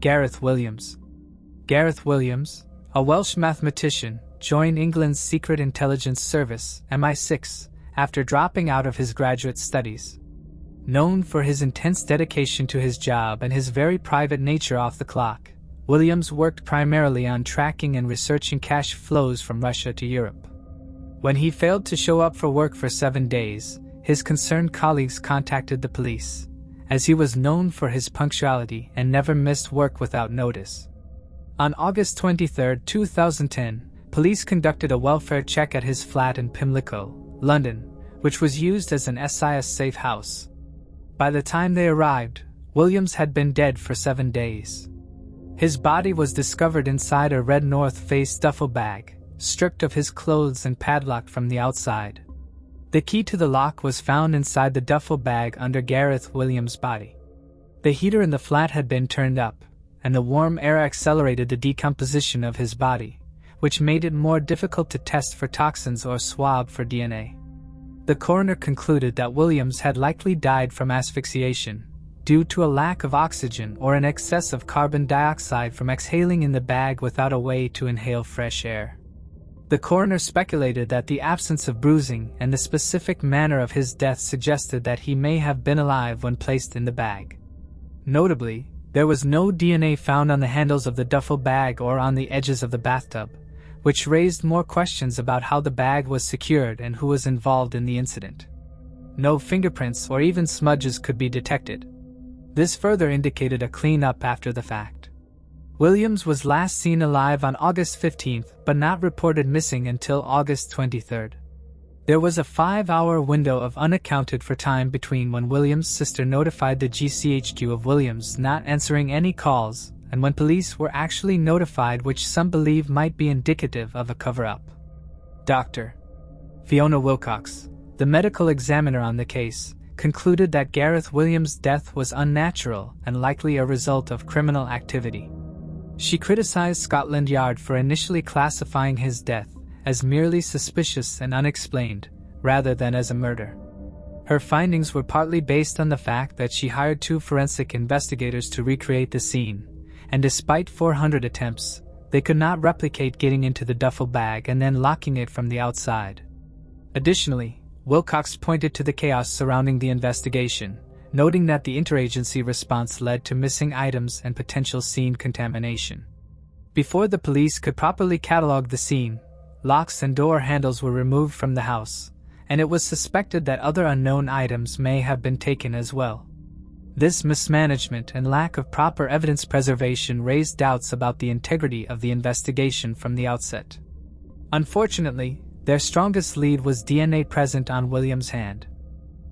Gareth Williams. Gareth Williams, a Welsh mathematician, joined England's Secret Intelligence Service, MI6, after dropping out of his graduate studies. Known for his intense dedication to his job and his very private nature off the clock, Williams worked primarily on tracking and researching cash flows from Russia to Europe. When he failed to show up for work for 7 days, his concerned colleagues contacted the police, as he was known for his punctuality and never missed work without notice. On August 23, 2010, police conducted a welfare check at his flat in Pimlico, London, which was used as an SIS safe house. By the time they arrived, Williams had been dead for 7 days. His body was discovered inside a red North Face duffel bag, stripped of his clothes and padlocked from the outside. The key to the lock was found inside the duffel bag under Gareth Williams' body. The heater in the flat had been turned up, and the warm air accelerated the decomposition of his body, which made it more difficult to test for toxins or swab for DNA. The coroner concluded that Williams had likely died from asphyxiation, due to a lack of oxygen or an excess of carbon dioxide from exhaling in the bag without a way to inhale fresh air. The coroner speculated that the absence of bruising and the specific manner of his death suggested that he may have been alive when placed in the bag. Notably, there was no DNA found on the handles of the duffel bag or on the edges of the bathtub, which raised more questions about how the bag was secured and who was involved in the incident. No fingerprints or even smudges could be detected. This further indicated a clean-up after the fact. Williams was last seen alive on August 15, but not reported missing until August 23. There was a 5-hour window of unaccounted for time between when Williams' sister notified the GCHQ of Williams not answering any calls and when police were actually notified, which some believe might be indicative of a cover-up. Dr. Fiona Wilcox, the medical examiner on the case, concluded that Gareth Williams' death was unnatural and likely a result of criminal activity. She criticized Scotland Yard for initially classifying his death as merely suspicious and unexplained, rather than as a murder. Her findings were partly based on the fact that she hired 2 forensic investigators to recreate the scene, and despite 400 attempts, they could not replicate getting into the duffel bag and then locking it from the outside. Additionally, Wilcox pointed to the chaos surrounding the investigation, noting that the interagency response led to missing items and potential scene contamination. Before the police could properly catalog the scene, locks and door handles were removed from the house, and it was suspected that other unknown items may have been taken as well. This mismanagement and lack of proper evidence preservation raised doubts about the integrity of the investigation from the outset. Unfortunately, their strongest lead was DNA present on Williams' hand.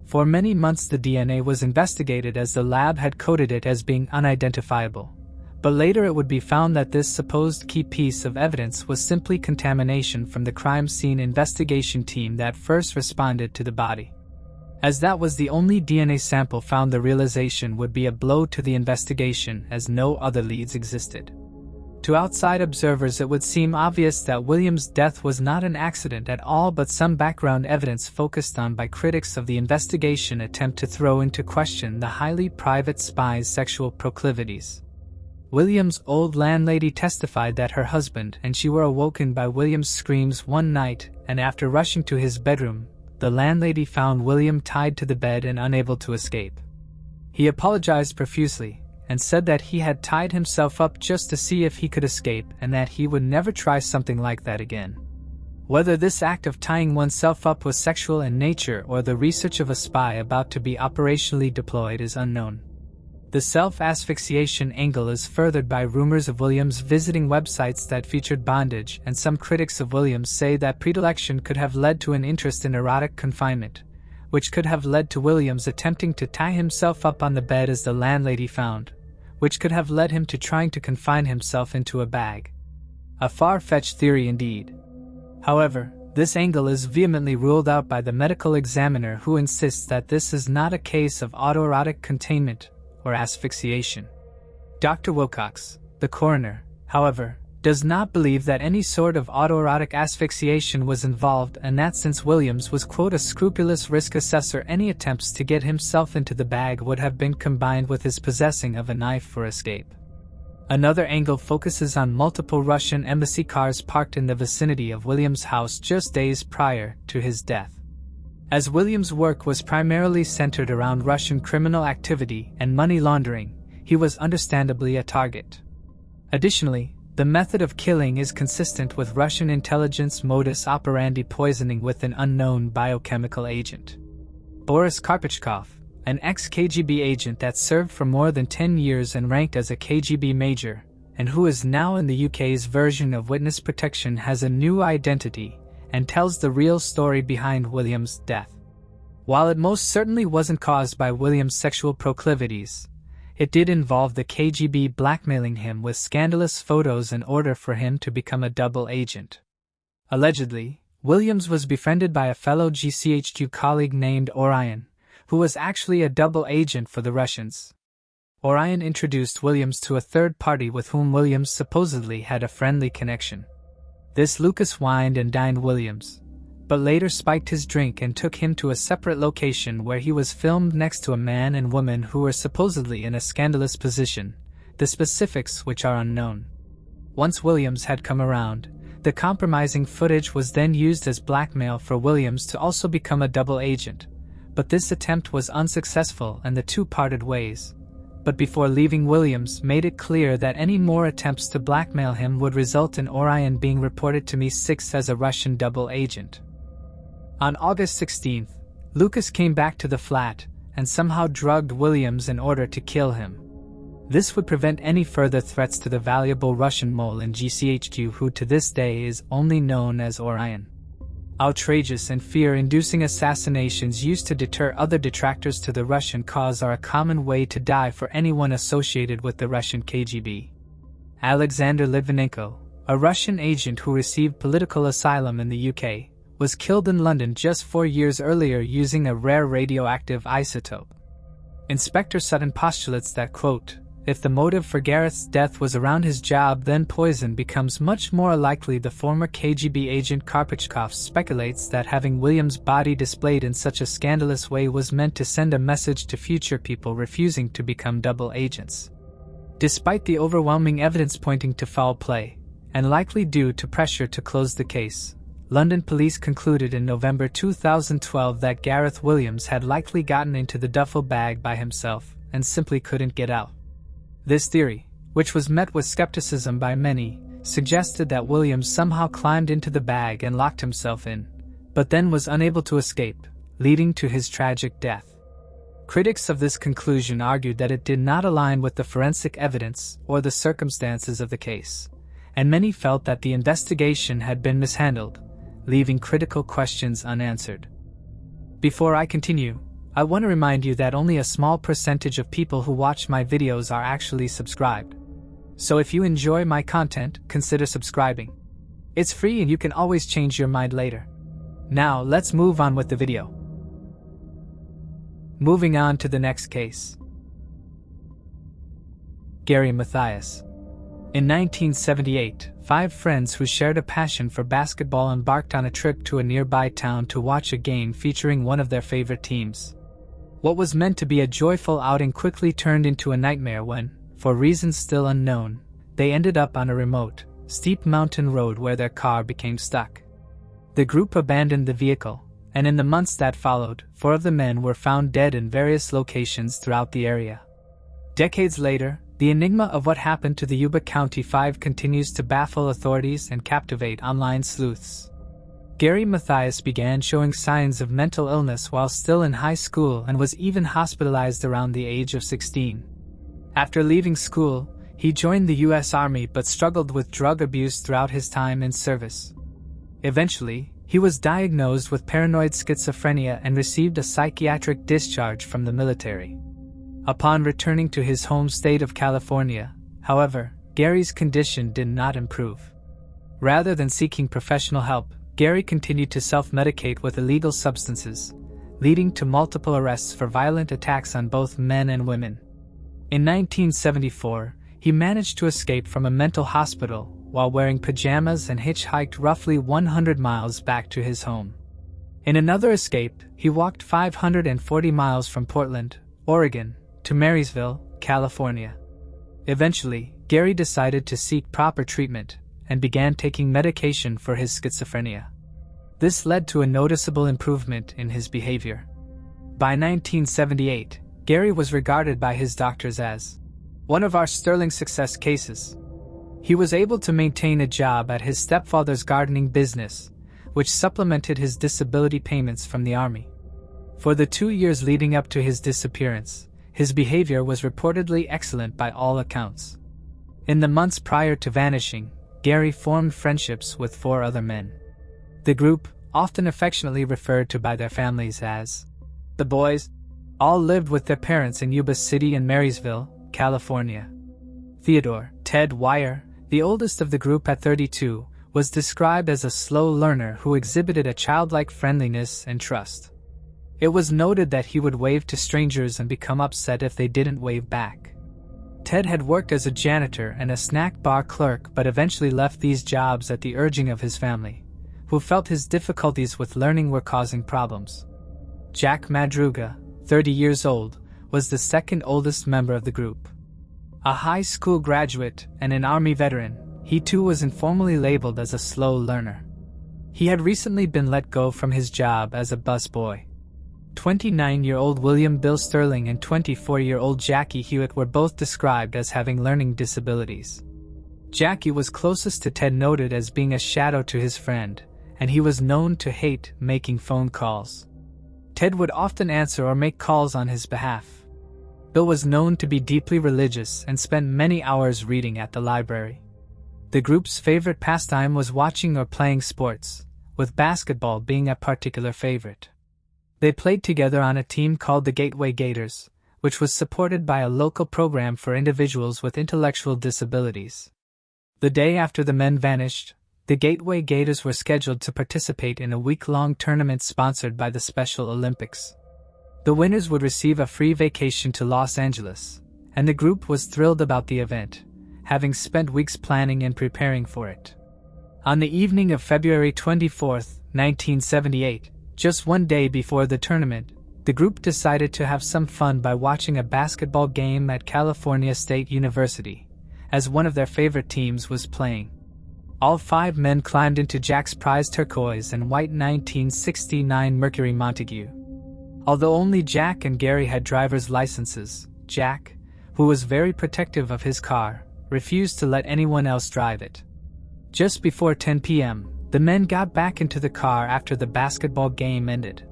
For many months the DNA was investigated as the lab had coded it as being unidentifiable, but later it would be found that this supposed key piece of evidence was simply contamination from the crime scene investigation team that first responded to the body. As that was the only DNA sample found, the realization would be a blow to the investigation as no other leads existed. To outside observers it would seem obvious that Williams' death was not an accident at all, but some background evidence focused on by critics of the investigation attempt to throw into question the highly private spy's sexual proclivities. Williams' old landlady testified that her husband and she were awoken by Williams' screams one night, and after rushing to his bedroom, the landlady found William tied to the bed and unable to escape. He apologized profusely and said that he had tied himself up just to see if he could escape and that he would never try something like that again. Whether this act of tying oneself up was sexual in nature or the research of a spy about to be operationally deployed is unknown. The self-asphyxiation angle is furthered by rumors of Williams visiting websites that featured bondage, and some critics of Williams say that predilection could have led to an interest in erotic confinement, which could have led to Williams attempting to tie himself up on the bed as the landlady found, which could have led him to trying to confine himself into a bag. A far-fetched theory indeed. However, this angle is vehemently ruled out by the medical examiner, who insists that this is not a case of autoerotic containment or asphyxiation. Dr. Wilcox, the coroner, however, does not believe that any sort of autoerotic asphyxiation was involved, and that since Williams was, quote, a scrupulous risk assessor, any attempts to get himself into the bag would have been combined with his possessing of a knife for escape. Another angle focuses on multiple Russian embassy cars parked in the vicinity of Williams' house just days prior to his death. As Williams' work was primarily centered around Russian criminal activity and money laundering, he was understandably a target. Additionally, the method of killing is consistent with Russian intelligence modus operandi, poisoning with an unknown biochemical agent. Boris Karpachkov, an ex-KGB agent that served for more than 10 years and ranked as a KGB major, and who is now in the UK's version of witness protection, has a new identity and tells the real story behind Williams' death. While it most certainly wasn't caused by Williams' sexual proclivities, it did involve the KGB blackmailing him with scandalous photos in order for him to become a double agent. Allegedly, Williams was befriended by a fellow GCHQ colleague named Orion, who was actually a double agent for the Russians. Orion introduced Williams to a third party with whom Williams supposedly had a friendly connection. This Lucas wined and dined Williams, but later spiked his drink and took him to a separate location where he was filmed next to a man and woman who were supposedly in a scandalous position, the specifics which are unknown. Once Williams had come around, the compromising footage was then used as blackmail for Williams to also become a double agent, but this attempt was unsuccessful and the two parted ways. But before leaving, Williams made it clear that any more attempts to blackmail him would result in Orion being reported to MI6 as a Russian double agent. On August 16th, Lucas came back to the flat and somehow drugged Williams in order to kill him. This would prevent any further threats to the valuable Russian mole in GCHQ, who to this day is only known as Orion. Outrageous and fear-inducing assassinations used to deter other detractors to the Russian cause are a common way to die for anyone associated with the Russian KGB. Alexander Litvinenko, a Russian agent who received political asylum in the UK, was killed in London just 4 years earlier using a rare radioactive isotope. Inspector Sutton postulates that, quote, if the motive for Gareth's death was around his job, then poison becomes much more likely. The former KGB agent Karpachkov speculates that having Williams' body displayed in such a scandalous way was meant to send a message to future people refusing to become double agents. Despite the overwhelming evidence pointing to foul play, and likely due to pressure to close the case, London police concluded in November 2012 that Gareth Williams had likely gotten into the duffel bag by himself and simply couldn't get out. This theory, which was met with skepticism by many, suggested that Williams somehow climbed into the bag and locked himself in, but then was unable to escape, leading to his tragic death. Critics of this conclusion argued that it did not align with the forensic evidence or the circumstances of the case, and many felt that the investigation had been mishandled, leaving critical questions unanswered. Before I continue, I want to remind you that only a small percentage of people who watch my videos are actually subscribed. So if you enjoy my content, consider subscribing. It's free and you can always change your mind later. Now let's move on with the video. Moving on to the next case. Gary Mathias. In 1978, 5 friends who shared a passion for basketball embarked on a trip to a nearby town to watch a game featuring one of their favorite teams. What was meant to be a joyful outing quickly turned into a nightmare when, for reasons still unknown, they ended up on a remote, steep mountain road where their car became stuck. The group abandoned the vehicle, and in the months that followed, 4 of the men were found dead in various locations throughout the area. Decades later, the enigma of what happened to the Yuba County 5 continues to baffle authorities and captivate online sleuths. Gary Mathias began showing signs of mental illness while still in high school and was even hospitalized around the age of 16. After leaving school, he joined the U.S. Army but struggled with drug abuse throughout his time in service. Eventually, he was diagnosed with paranoid schizophrenia and received a psychiatric discharge from the military. Upon returning to his home state of California, however, Gary's condition did not improve. Rather than seeking professional help, Gary continued to self-medicate with illegal substances, leading to multiple arrests for violent attacks on both men and women. In 1974, he managed to escape from a mental hospital while wearing pajamas and hitchhiked roughly 100 miles back to his home. In another escape, he walked 540 miles from Portland, Oregon, to Marysville, California. Eventually, Gary decided to seek proper treatment and began taking medication for his schizophrenia. This led to a noticeable improvement in his behavior. By 1978, Gary was regarded by his doctors as one of our sterling success cases. He was able to maintain a job at his stepfather's gardening business, which supplemented his disability payments from the army. For the 2 years leading up to his disappearance, his behavior was reportedly excellent by all accounts. In the months prior to vanishing, Gary formed friendships with 4 other men. The group, often affectionately referred to by their families as the Boys, all lived with their parents in Yuba City and Marysville, California. Theodore, Ted Wire, the oldest of the group at 32, was described as a slow learner who exhibited a childlike friendliness and trust. It was noted that he would wave to strangers and become upset if they didn't wave back. Ted had worked as a janitor and a snack bar clerk but eventually left these jobs at the urging of his family, who felt his difficulties with learning were causing problems. Jack Madruga, 30 years old, was the second oldest member of the group. A high school graduate and an Army veteran, he too was informally labeled as a slow learner. He had recently been let go from his job as a busboy. 29-year-old William Bill Sterling and 24-year-old Jackie Hewitt were both described as having learning disabilities. Jackie was closest to Ted, noted as being a shadow to his friend, and he was known to hate making phone calls. Ted would often answer or make calls on his behalf. Bill was known to be deeply religious and spent many hours reading at the library. The group's favorite pastime was watching or playing sports, with basketball being a particular favorite. They played together on a team called the Gateway Gators, which was supported by a local program for individuals with intellectual disabilities. The day after the men vanished, the Gateway Gators were scheduled to participate in a week-long tournament sponsored by the Special Olympics. The winners would receive a free vacation to Los Angeles, and the group was thrilled about the event, having spent weeks planning and preparing for it. On the evening of February 24, 1978, just one day before the tournament, the group decided to have some fun by watching a basketball game at California State University, as one of their favorite teams was playing. All 5 men climbed into Jack's prized turquoise and white 1969 Mercury Montague. Although only Jack and Gary had driver's licenses, Jack, who was very protective of his car, refused to let anyone else drive it. Just before 10 p.m., the men got back into the car after the basketball game ended.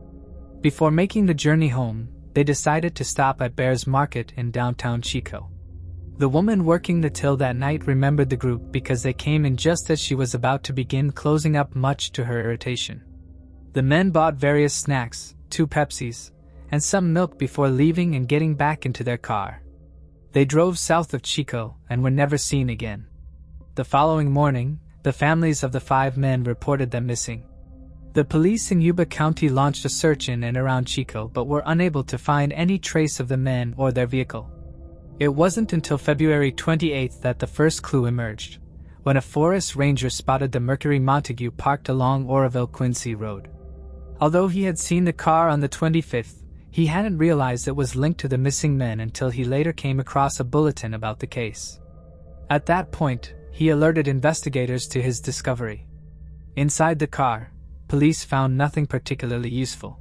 Before making the journey home, they decided to stop at Bear's Market in downtown Chico. The woman working the till that night remembered the group because they came in just as she was about to begin closing up, much to her irritation. The men bought various snacks, 2 Pepsis, and some milk before leaving and getting back into their car. They drove south of Chico and were never seen again. The following morning, the families of the 5 men reported them missing. The police in Yuba County launched a search in and around Chico but were unable to find any trace of the men or their vehicle. It wasn't until February 28 that the first clue emerged, when a forest ranger spotted the Mercury Montague parked along Oroville-Quincy Road. Although he had seen the car on the 25th, he hadn't realized it was linked to the missing men until he later came across a bulletin about the case. At that point, he alerted investigators to his discovery. Inside the car, police found nothing particularly useful.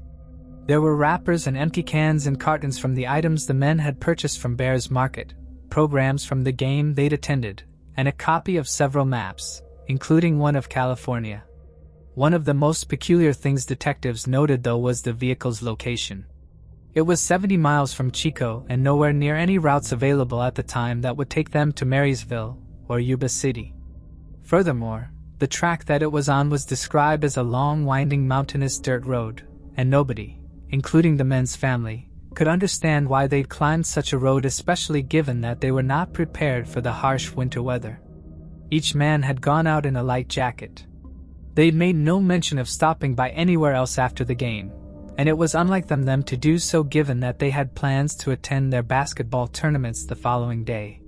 There were wrappers and empty cans and cartons from the items the men had purchased from Bear's Market, programs from the game they'd attended, and a copy of several maps, including one of California. One of the most peculiar things detectives noted, though, was the vehicle's location. It was 70 miles from Chico and nowhere near any routes available at the time that would take them to Marysville or Yuba City. Furthermore, the track that it was on was described as a long, winding, mountainous dirt road, and nobody, including the men's family, could understand why they'd climbed such a road, especially given that they were not prepared for the harsh winter weather. Each man had gone out in a light jacket. They'd made no mention of stopping by anywhere else after the game, and it was unlike them to do so given that they had plans to attend their basketball tournaments the following day.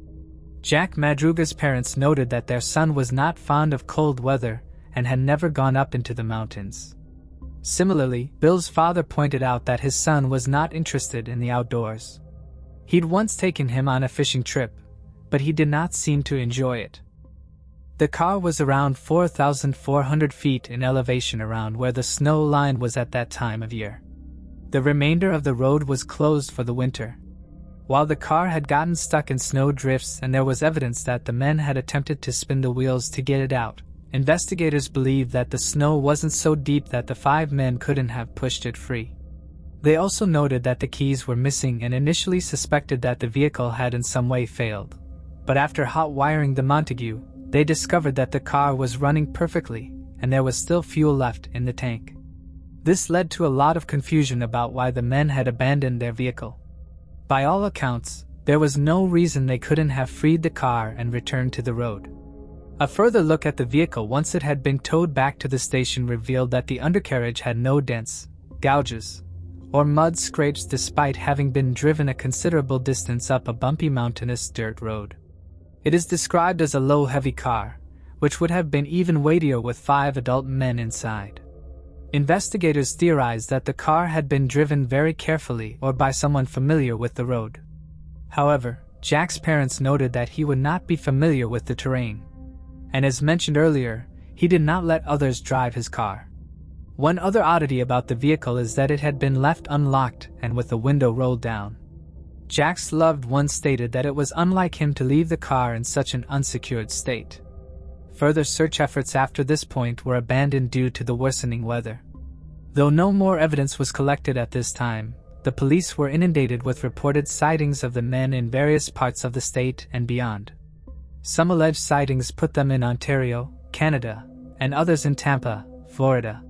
Jack Madruga's parents noted that their son was not fond of cold weather and had never gone up into the mountains. Similarly, Bill's father pointed out that his son was not interested in the outdoors. He'd once taken him on a fishing trip, but he did not seem to enjoy it. The car was around 4,400 feet in elevation around where the snow line was at that time of year. The remainder of the road was closed for the winter. While the car had gotten stuck in snow drifts and there was evidence that the men had attempted to spin the wheels to get it out, investigators believed that the snow wasn't so deep that the 5 men couldn't have pushed it free. They also noted that the keys were missing and initially suspected that the vehicle had in some way failed. But after hot wiring the Montague, they discovered that the car was running perfectly and there was still fuel left in the tank. This led to a lot of confusion about why the men had abandoned their vehicle. By all accounts, there was no reason they couldn't have freed the car and returned to the road. A further look at the vehicle once it had been towed back to the station revealed that the undercarriage had no dents, gouges, or mud scrapes despite having been driven a considerable distance up a bumpy mountainous dirt road. It is described as a low heavy car, which would have been even weightier with 5 adult men inside. Investigators theorized that the car had been driven very carefully or by someone familiar with the road. However, Jack's parents noted that he would not be familiar with the terrain. And as mentioned earlier, he did not let others drive his car. One other oddity about the vehicle is that it had been left unlocked and with the window rolled down. Jack's loved one stated that it was unlike him to leave the car in such an unsecured state. Further search efforts after this point were abandoned due to the worsening weather. Though no more evidence was collected at this time, the police were inundated with reported sightings of the men in various parts of the state and beyond. Some alleged sightings put them in Ontario, Canada, and others in Tampa, Florida.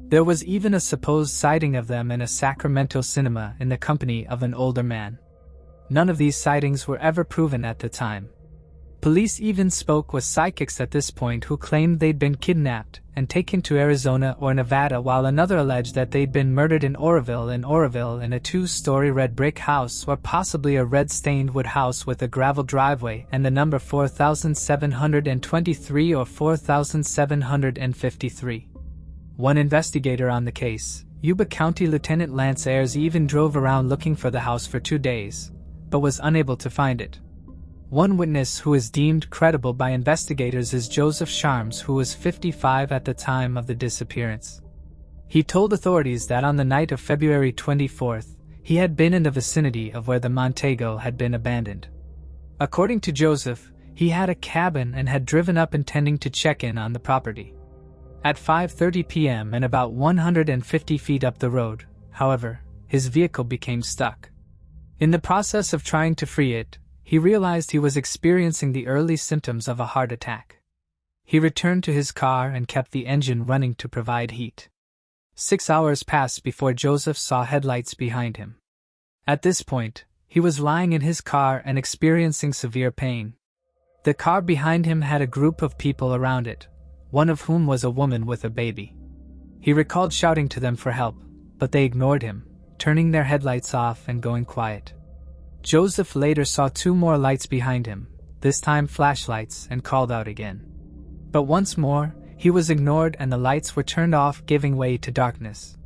There was even a supposed sighting of them in a Sacramento cinema in the company of an older man. None of these sightings were ever proven at the time. Police even spoke with psychics at this point who claimed they'd been kidnapped and taken to Arizona or Nevada, while another alleged that they'd been murdered in Oroville in a 2-story red brick house or possibly a red-stained wood house with a gravel driveway and the number 4723 or 4753. One investigator on the case, Yuba County Lieutenant Lance Ayers, even drove around looking for the house for 2 days, but was unable to find it. One witness who is deemed credible by investigators is Joseph Sharms, who was 55 at the time of the disappearance. He told authorities that on the night of February 24th, he had been in the vicinity of where the Montego had been abandoned. According to Joseph, he had a cabin and had driven up intending to check in on the property. At 5:30 p.m. and about 150 feet up the road, however, his vehicle became stuck. In the process of trying to free it, he realized he was experiencing the early symptoms of a heart attack. He returned to his car and kept the engine running to provide heat. 6 hours passed before Joseph saw headlights behind him. At this point, he was lying in his car and experiencing severe pain. The car behind him had a group of people around it, one of whom was a woman with a baby. He recalled shouting to them for help, but they ignored him, turning their headlights off and going quiet. Joseph later saw 2 more lights behind him, this time flashlights, and called out again. But once more, he was ignored and the lights were turned off, giving way to darkness.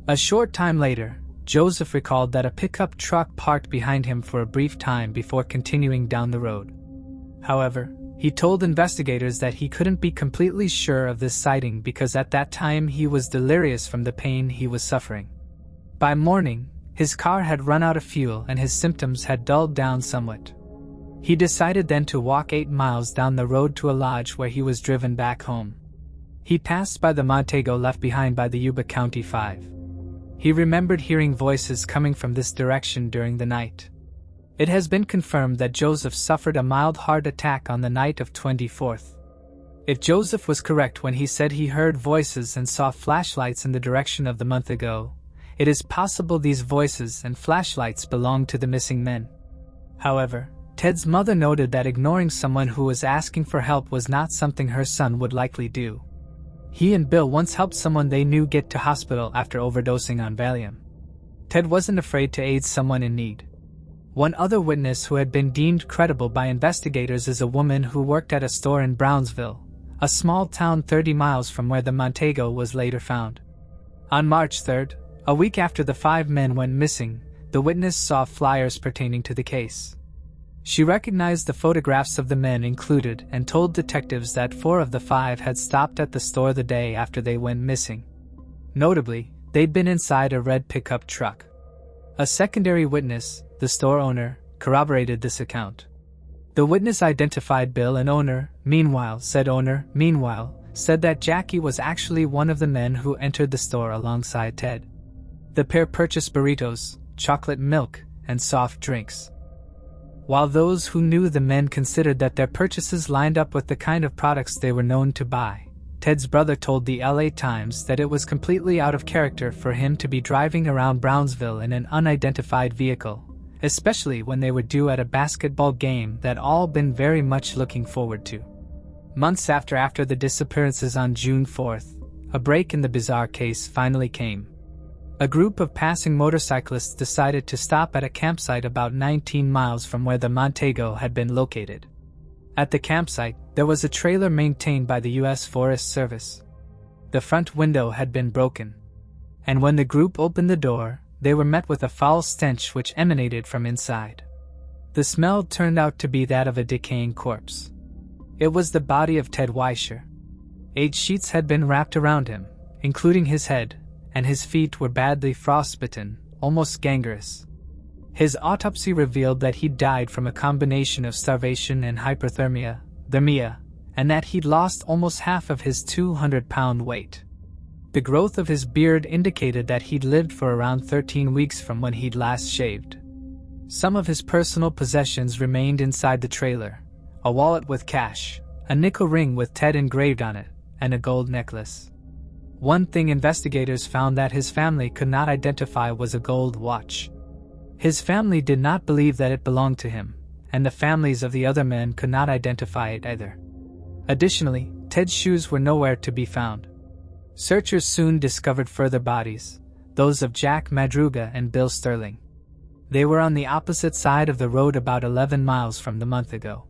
A short time later, Joseph recalled that a pickup truck parked behind him for a brief time before continuing down the road. However, he told investigators that he couldn't be completely sure of this sighting because at that time he was delirious from the pain he was suffering. By morning, his car had run out of fuel and his symptoms had dulled down somewhat. He decided then to walk 8 miles down the road to a lodge where he was driven back home. He passed by the Montego left behind by the Yuba County 5. He remembered hearing voices coming from this direction during the night. It has been confirmed that Joseph suffered a mild heart attack on the night of 24th. If Joseph was correct when he said he heard voices and saw flashlights in the direction of the Montego, it is possible these voices and flashlights belonged to the missing men. However, Ted's mother noted that ignoring someone who was asking for help was not something her son would likely do. He and Bill once helped someone they knew get to hospital after overdosing on Valium. Ted wasn't afraid to aid someone in need. One other witness who had been deemed credible by investigators is a woman who worked at a store in Brownsville, a small town 30 miles from where the Montego was later found. On March 3rd, a week after the 5 men went missing, the witness saw flyers pertaining to the case. She recognized the photographs of the men included and told detectives that 4 of the 5 had stopped at the store the day after they went missing. Notably, they'd been inside a red pickup truck. A secondary witness, the store owner, corroborated this account. The witness identified Bill and owner, meanwhile, said that Jackie was actually one of the men who entered the store alongside Ted. The pair purchased burritos, chocolate milk, and soft drinks. While those who knew the men considered that their purchases lined up with the kind of products they were known to buy, Ted's brother told the LA Times that it was completely out of character for him to be driving around Brownsville in an unidentified vehicle, especially when they were due at a basketball game that all been very much looking forward to. Months after the disappearances on June 4th, a break in the bizarre case finally came. A group of passing motorcyclists decided to stop at a campsite about 19 miles from where the Montego had been located. At the campsite, there was a trailer maintained by the U.S. Forest Service. The front window had been broken, and when the group opened the door, they were met with a foul stench which emanated from inside. The smell turned out to be that of a decaying corpse. It was the body of Ted Reiser. 8 sheets had been wrapped around him, including his head, and his feet were badly frostbitten, almost gangrenous. His autopsy revealed that he'd died from a combination of starvation and hyperthermia, and that he'd lost almost half of his 200-pound weight. The growth of his beard indicated that he'd lived for around 13 weeks from when he'd last shaved. Some of his personal possessions remained inside the trailer: a wallet with cash, a nickel ring with Ted engraved on it, and a gold necklace. One thing investigators found that his family could not identify was a gold watch. His family did not believe that it belonged to him, and the families of the other men could not identify it either. Additionally, Ted's shoes were nowhere to be found. Searchers soon discovered further bodies, those of Jack Madruga and Bill Sterling. They were on the opposite side of the road about 11 miles from the month ago.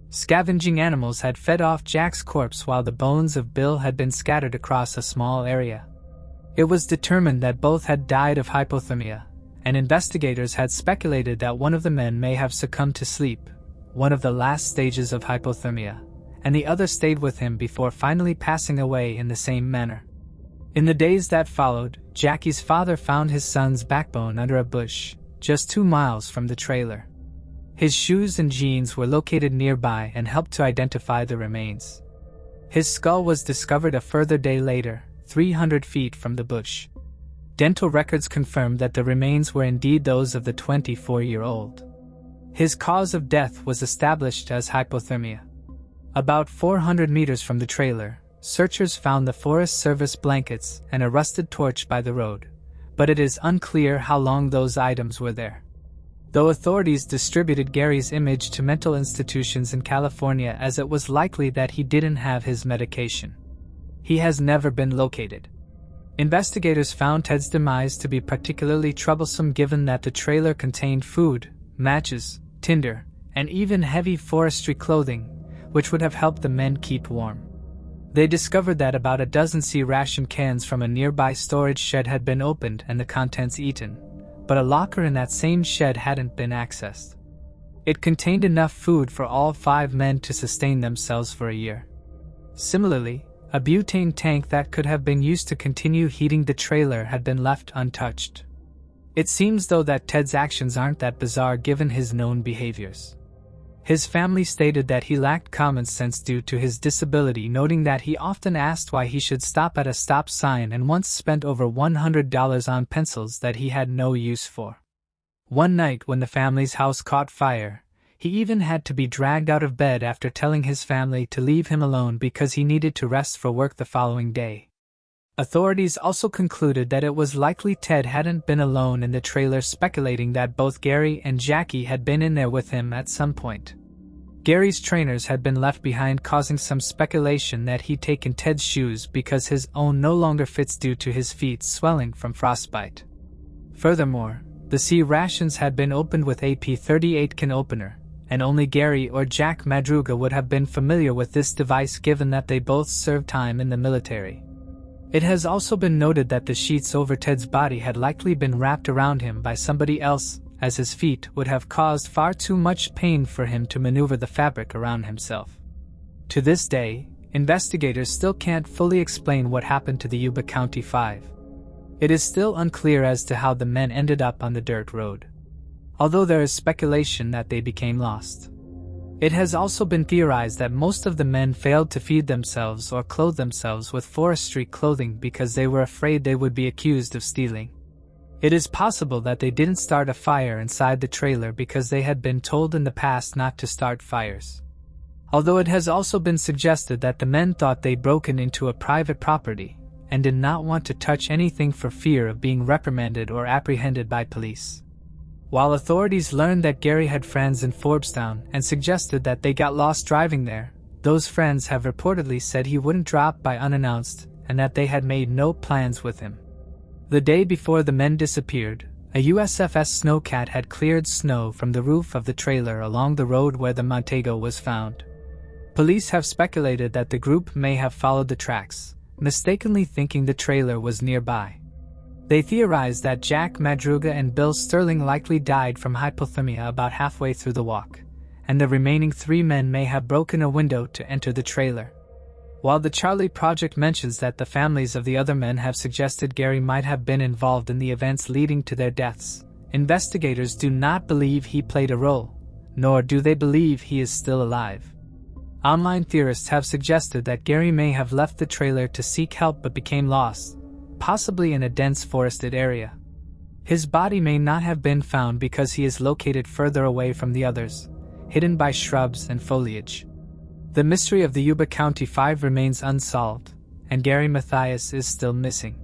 Scavenging animals had fed off Jack's corpse while the bones of Bill had been scattered across a small area. It was determined that both had died of hypothermia, and investigators had speculated that one of the men may have succumbed to sleep, one of the last stages of hypothermia, and the other stayed with him before finally passing away in the same manner. In the days that followed, Jackie's father found his son's backbone under a bush, just 2 miles from the trailer. His shoes and jeans were located nearby and helped to identify the remains. His skull was discovered a further day later, 300 feet from the bush. Dental records confirmed that the remains were indeed those of the 24-year-old. His cause of death was established as hypothermia. About 400 meters from the trailer, searchers found the Forest Service blankets and a rusted torch by the road, but it is unclear how long those items were there. Though authorities distributed Gary's image to mental institutions in California as it was likely that he didn't have his medication, he has never been located. Investigators found Ted's demise to be particularly troublesome given that the trailer contained food, matches, tinder, and even heavy forestry clothing, which would have helped the men keep warm. They discovered that about a dozen C-ration cans from a nearby storage shed had been opened and the contents eaten, but a locker in that same shed hadn't been accessed. It contained enough food for all 5 men to sustain themselves for a year. Similarly, a butane tank that could have been used to continue heating the trailer had been left untouched. It seems though that Ted's actions aren't that bizarre given his known behaviors. His family stated that he lacked common sense due to his disability, noting that he often asked why he should stop at a stop sign and once spent over $100 on pencils that he had no use for. One night when the family's house caught fire, he even had to be dragged out of bed after telling his family to leave him alone because he needed to rest for work the following day. Authorities also concluded that it was likely Ted hadn't been alone in the trailer, speculating that both Gary and Jackie had been in there with him at some point. Gary's trainers had been left behind, causing some speculation that he'd taken Ted's shoes because his own no longer fits due to his feet swelling from frostbite. Furthermore, the C-rations had been opened with a P38 can opener, and only Gary or Jack Madruga would have been familiar with this device given that they both served time in the military. It has also been noted that the sheets over Ted's body had likely been wrapped around him by somebody else, as his feet would have caused far too much pain for him to maneuver the fabric around himself. To this day, investigators still can't fully explain what happened to the Yuba County Five. It is still unclear as to how the men ended up on the dirt road, although there is speculation that they became lost. It has also been theorized that most of the men failed to feed themselves or clothe themselves with forestry clothing because they were afraid they would be accused of stealing. It is possible that they didn't start a fire inside the trailer because they had been told in the past not to start fires. Although it has also been suggested that the men thought they'd broken into a private property and did not want to touch anything for fear of being reprimanded or apprehended by police. While authorities learned that Gary had friends in Forbestown and suggested that they got lost driving there, those friends have reportedly said he wouldn't drop by unannounced and that they had made no plans with him. The day before the men disappeared, a USFS snowcat had cleared snow from the roof of the trailer along the road where the Montego was found. Police have speculated that the group may have followed the tracks, mistakenly thinking the trailer was nearby. They theorized that Jack Madruga and Bill Sterling likely died from hypothermia about halfway through the walk, and the remaining 3 men may have broken a window to enter the trailer. While the Charlie Project mentions that the families of the other men have suggested Gary might have been involved in the events leading to their deaths, investigators do not believe he played a role, nor do they believe he is still alive. Online theorists have suggested that Gary may have left the trailer to seek help but became lost, possibly in a dense forested area. His body may not have been found because he is located further away from the others, hidden by shrubs and foliage. The mystery of the Yuba County Five remains unsolved, and Gary Mathias is still missing.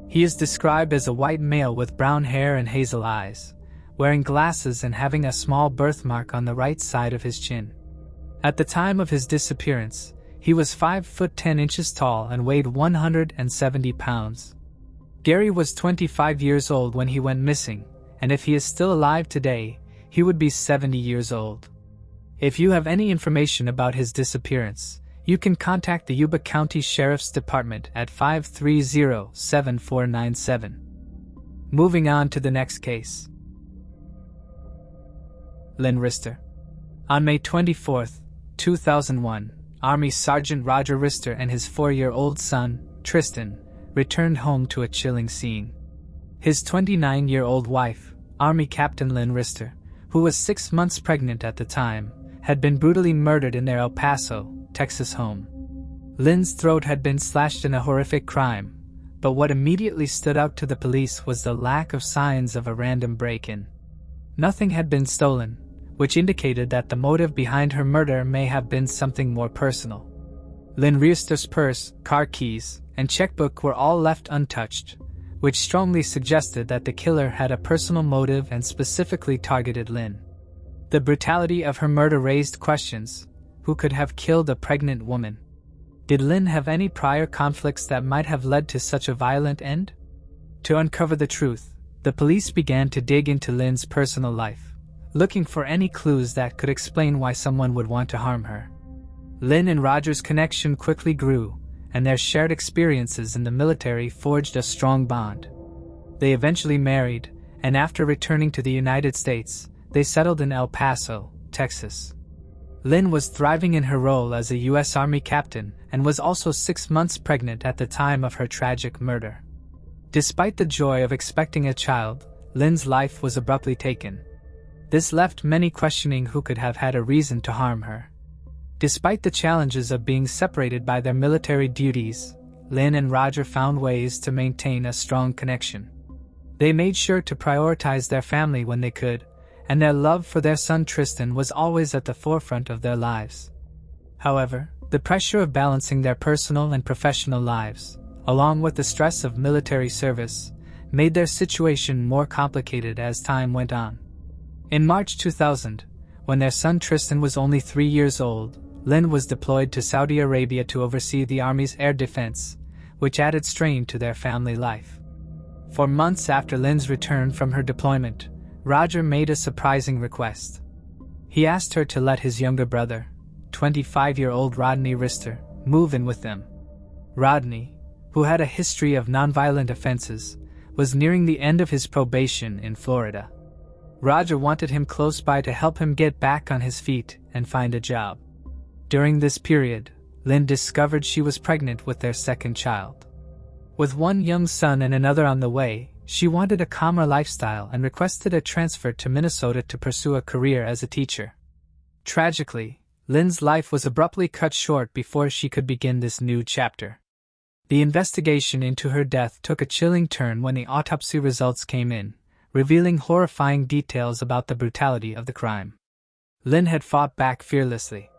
He is described as a white male with brown hair and hazel eyes, wearing glasses and having a small birthmark on the right side of his chin. At the time of his disappearance, he was 5 foot 10 inches tall and weighed 170 pounds. Gary was 25 years old when he went missing, and if he is still alive today, he would be 70 years old. If you have any information about his disappearance, you can contact the Yuba County Sheriff's Department at 530-7497. Moving on to the next case. Lynn Reiser. On May 24, 2001, Army Sergeant Roger Reiser and his 4-year-old son, Tristan, returned home to a chilling scene. His 29-year-old wife, Army Captain Lynn Reiser, who was 6 months pregnant at the time, had been brutally murdered in their El Paso, Texas home. Lynn's throat had been slashed in a horrific crime, but what immediately stood out to the police was the lack of signs of a random break-in. Nothing had been stolen, which indicated that the motive behind her murder may have been something more personal. Lynn Reister's purse, car keys, and checkbook were all left untouched, which strongly suggested that the killer had a personal motive and specifically targeted Lynn. The brutality of her murder raised questions. Who could have killed a pregnant woman? Did Lynn have any prior conflicts that might have led to such a violent end? To uncover the truth, the police began to dig into Lynn's personal life, looking for any clues that could explain why someone would want to harm her. Lynn and Roger's connection quickly grew, and their shared experiences in the military forged a strong bond. They eventually married, and after returning to the United States, they settled in El Paso, Texas. Lynn was thriving in her role as a U.S. Army captain and was also 6 months pregnant at the time of her tragic murder. Despite the joy of expecting a child, Lynn's life was abruptly taken. This left many questioning who could have had a reason to harm her. Despite the challenges of being separated by their military duties, Lynn and Roger found ways to maintain a strong connection. They made sure to prioritize their family when they could, and their love for their son Tristan was always at the forefront of their lives. However, the pressure of balancing their personal and professional lives, along with the stress of military service, made their situation more complicated as time went on. In March 2000, when their son Tristan was only 3 years old, Lynn was deployed to Saudi Arabia to oversee the Army's air defense, which added strain to their family life. For months after Lynn's return from her deployment, Roger made a surprising request. He asked her to let his younger brother, 25-year-old Rodney Reiser, move in with them. Rodney, who had a history of nonviolent offenses, was nearing the end of his probation in Florida. Roger wanted him close by to help him get back on his feet and find a job. During this period, Lynn discovered she was pregnant with their second child. With one young son and another on the way, she wanted a calmer lifestyle and requested a transfer to Minnesota to pursue a career as a teacher. Tragically, Lynn's life was abruptly cut short before she could begin this new chapter. The investigation into her death took a chilling turn when the autopsy results came in, revealing horrifying details about the brutality of the crime. Lynn had fought back fearlessly.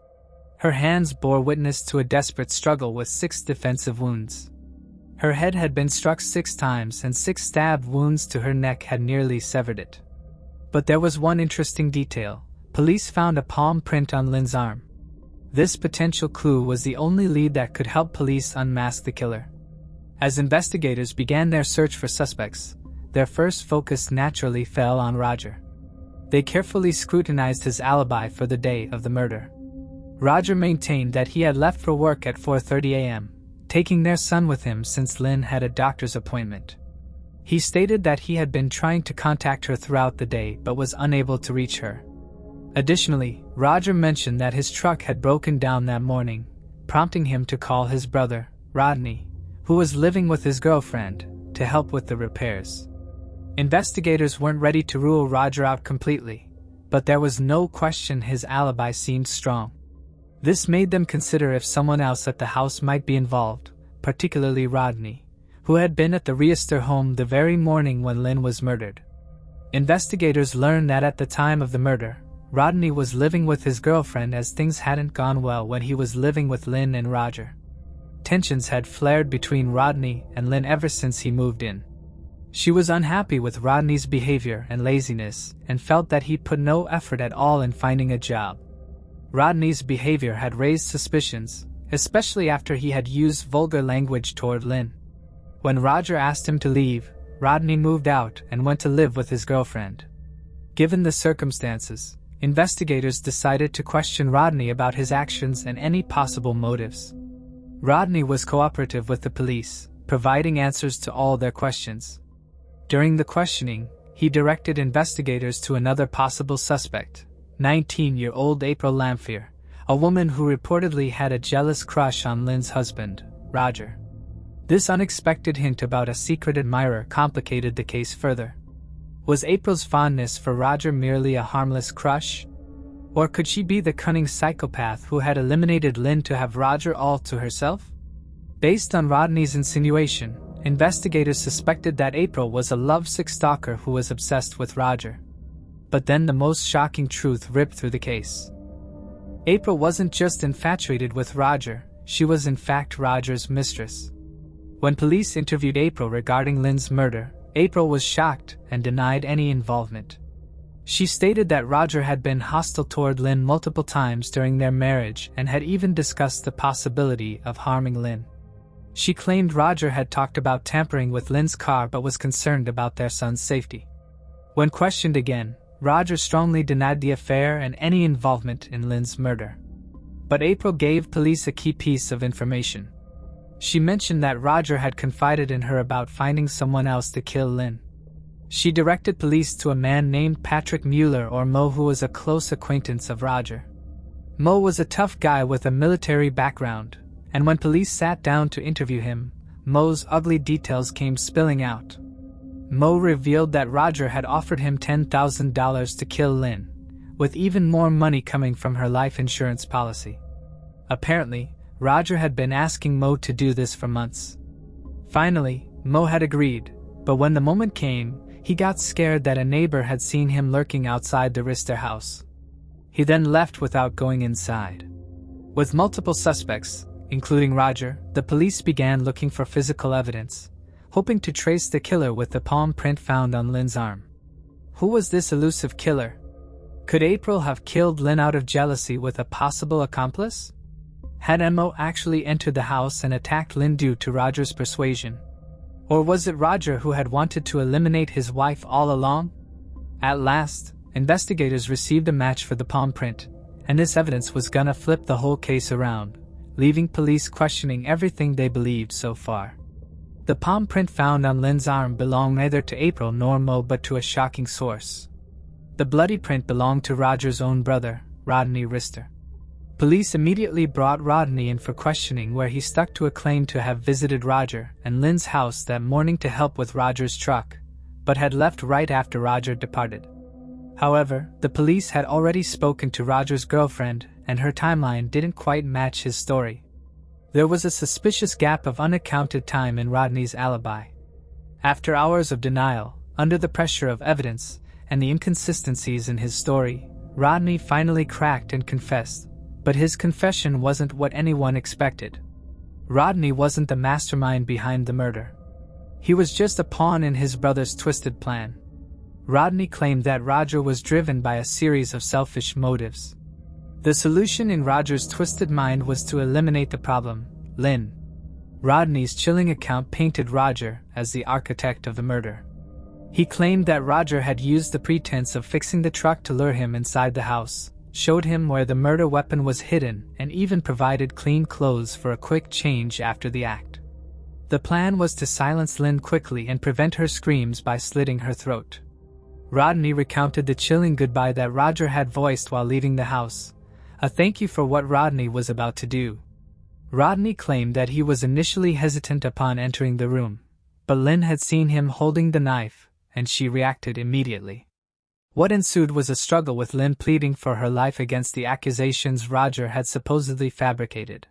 Her hands bore witness to a desperate struggle with 6 defensive wounds. Her head had been struck 6 times and 6 stab wounds to her neck had nearly severed it. But there was one interesting detail. Police found a palm print on Lynn's arm. This potential clue was the only lead that could help police unmask the killer. As investigators began their search for suspects, their first focus naturally fell on Roger. They carefully scrutinized his alibi for the day of the murder. Roger maintained that he had left for work at 4:30 a.m., taking their son with him since Lynn had a doctor's appointment. He stated that he had been trying to contact her throughout the day but was unable to reach her. Additionally, Roger mentioned that his truck had broken down that morning, prompting him to call his brother, Rodney, who was living with his girlfriend, to help with the repairs. Investigators weren't ready to rule Roger out completely, but there was no question his alibi seemed strong. This made them consider if someone else at the house might be involved, particularly Rodney, who had been at the Reiser home the very morning when Lynn was murdered. Investigators learned that at the time of the murder, Rodney was living with his girlfriend as things hadn't gone well when he was living with Lynn and Roger. Tensions had flared between Rodney and Lynn ever since he moved in. She was unhappy with Rodney's behavior and laziness and felt that he put no effort at all in finding a job. Rodney's behavior had raised suspicions, especially after he had used vulgar language toward Lynn. When Roger asked him to leave, Rodney moved out and went to live with his girlfriend. Given the circumstances, investigators decided to question Rodney about his actions and any possible motives. Rodney was cooperative with the police, providing answers to all their questions. During the questioning, he directed investigators to another possible suspect, 19-year-old April Lamphere, a woman who reportedly had a jealous crush on Lynn's husband, Roger. This unexpected hint about a secret admirer complicated the case further. Was April's fondness for Roger merely a harmless crush? Or could she be the cunning psychopath who had eliminated Lynn to have Roger all to herself? Based on Rodney's insinuation, investigators suspected that April was a lovesick stalker who was obsessed with Roger. But then the most shocking truth ripped through the case. April wasn't just infatuated with Roger, she was in fact Roger's mistress. When police interviewed April regarding Lynn's murder, April was shocked and denied any involvement. She stated that Roger had been hostile toward Lynn multiple times during their marriage and had even discussed the possibility of harming Lynn. She claimed Roger had talked about tampering with Lynn's car but was concerned about their son's safety. When questioned again, Roger strongly denied the affair and any involvement in Lynn's murder. But April gave police a key piece of information. She mentioned that Roger had confided in her about finding someone else to kill Lynn. She directed police to a man named Patrick Mueller or Mo, who was a close acquaintance of Roger. Mo was a tough guy with a military background, and when police sat down to interview him, Mo's ugly details came spilling out. Mo revealed that Roger had offered him $10,000 to kill Lynn, with even more money coming from her life insurance policy. Apparently, Roger had been asking Mo to do this for months. Finally, Mo had agreed, but when the moment came, he got scared that a neighbor had seen him lurking outside the Reiser house. He then left without going inside. With multiple suspects, including Roger, the police began looking for physical evidence, hoping to trace the killer with the palm print found on Lynn's arm. Who was this elusive killer? Could April have killed Lynn out of jealousy with a possible accomplice? Had Mo actually entered the house and attacked Lynn due to Roger's persuasion? Or was it Roger who had wanted to eliminate his wife all along? At last, investigators received a match for the palm print, and this evidence was gonna flip the whole case around, leaving police questioning everything they believed so far. The palm print found on Lynn's arm belonged neither to April nor Mo but to a shocking source. The bloody print belonged to Roger's own brother, Rodney Reiser. Police immediately brought Rodney in for questioning, where he stuck to a claim to have visited Roger and Lynn's house that morning to help with Roger's truck, but had left right after Roger departed. However, the police had already spoken to Roger's girlfriend, and her timeline didn't quite match his story. There was a suspicious gap of unaccounted time in Rodney's alibi. After hours of denial, under the pressure of evidence, and the inconsistencies in his story, Rodney finally cracked and confessed, but his confession wasn't what anyone expected. Rodney wasn't the mastermind behind the murder. He was just a pawn in his brother's twisted plan. Rodney claimed that Roger was driven by a series of selfish motives. The solution in Roger's twisted mind was to eliminate the problem, Lynn. Rodney's chilling account painted Roger as the architect of the murder. He claimed that Roger had used the pretense of fixing the truck to lure him inside the house, showed him where the murder weapon was hidden, and even provided clean clothes for a quick change after the act. The plan was to silence Lynn quickly and prevent her screams by slitting her throat. Rodney recounted the chilling goodbye that Roger had voiced while leaving the house, a thank you for what Rodney was about to do. Rodney claimed that he was initially hesitant upon entering the room, but Lynn had seen him holding the knife, and she reacted immediately. What ensued was a struggle with Lynn pleading for her life against the accusations Roger had supposedly fabricated.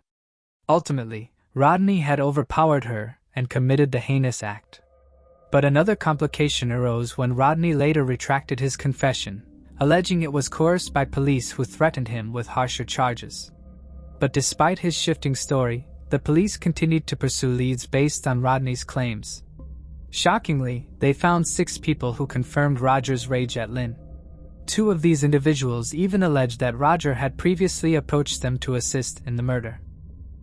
Ultimately, Rodney had overpowered her and committed the heinous act. But another complication arose when Rodney later retracted his confession, alleging it was coerced by police who threatened him with harsher charges. But despite his shifting story, the police continued to pursue leads based on Rodney's claims. Shockingly, they found 6 people who confirmed Roger's rage at Lynn. 2 of these individuals even alleged that Roger had previously approached them to assist in the murder.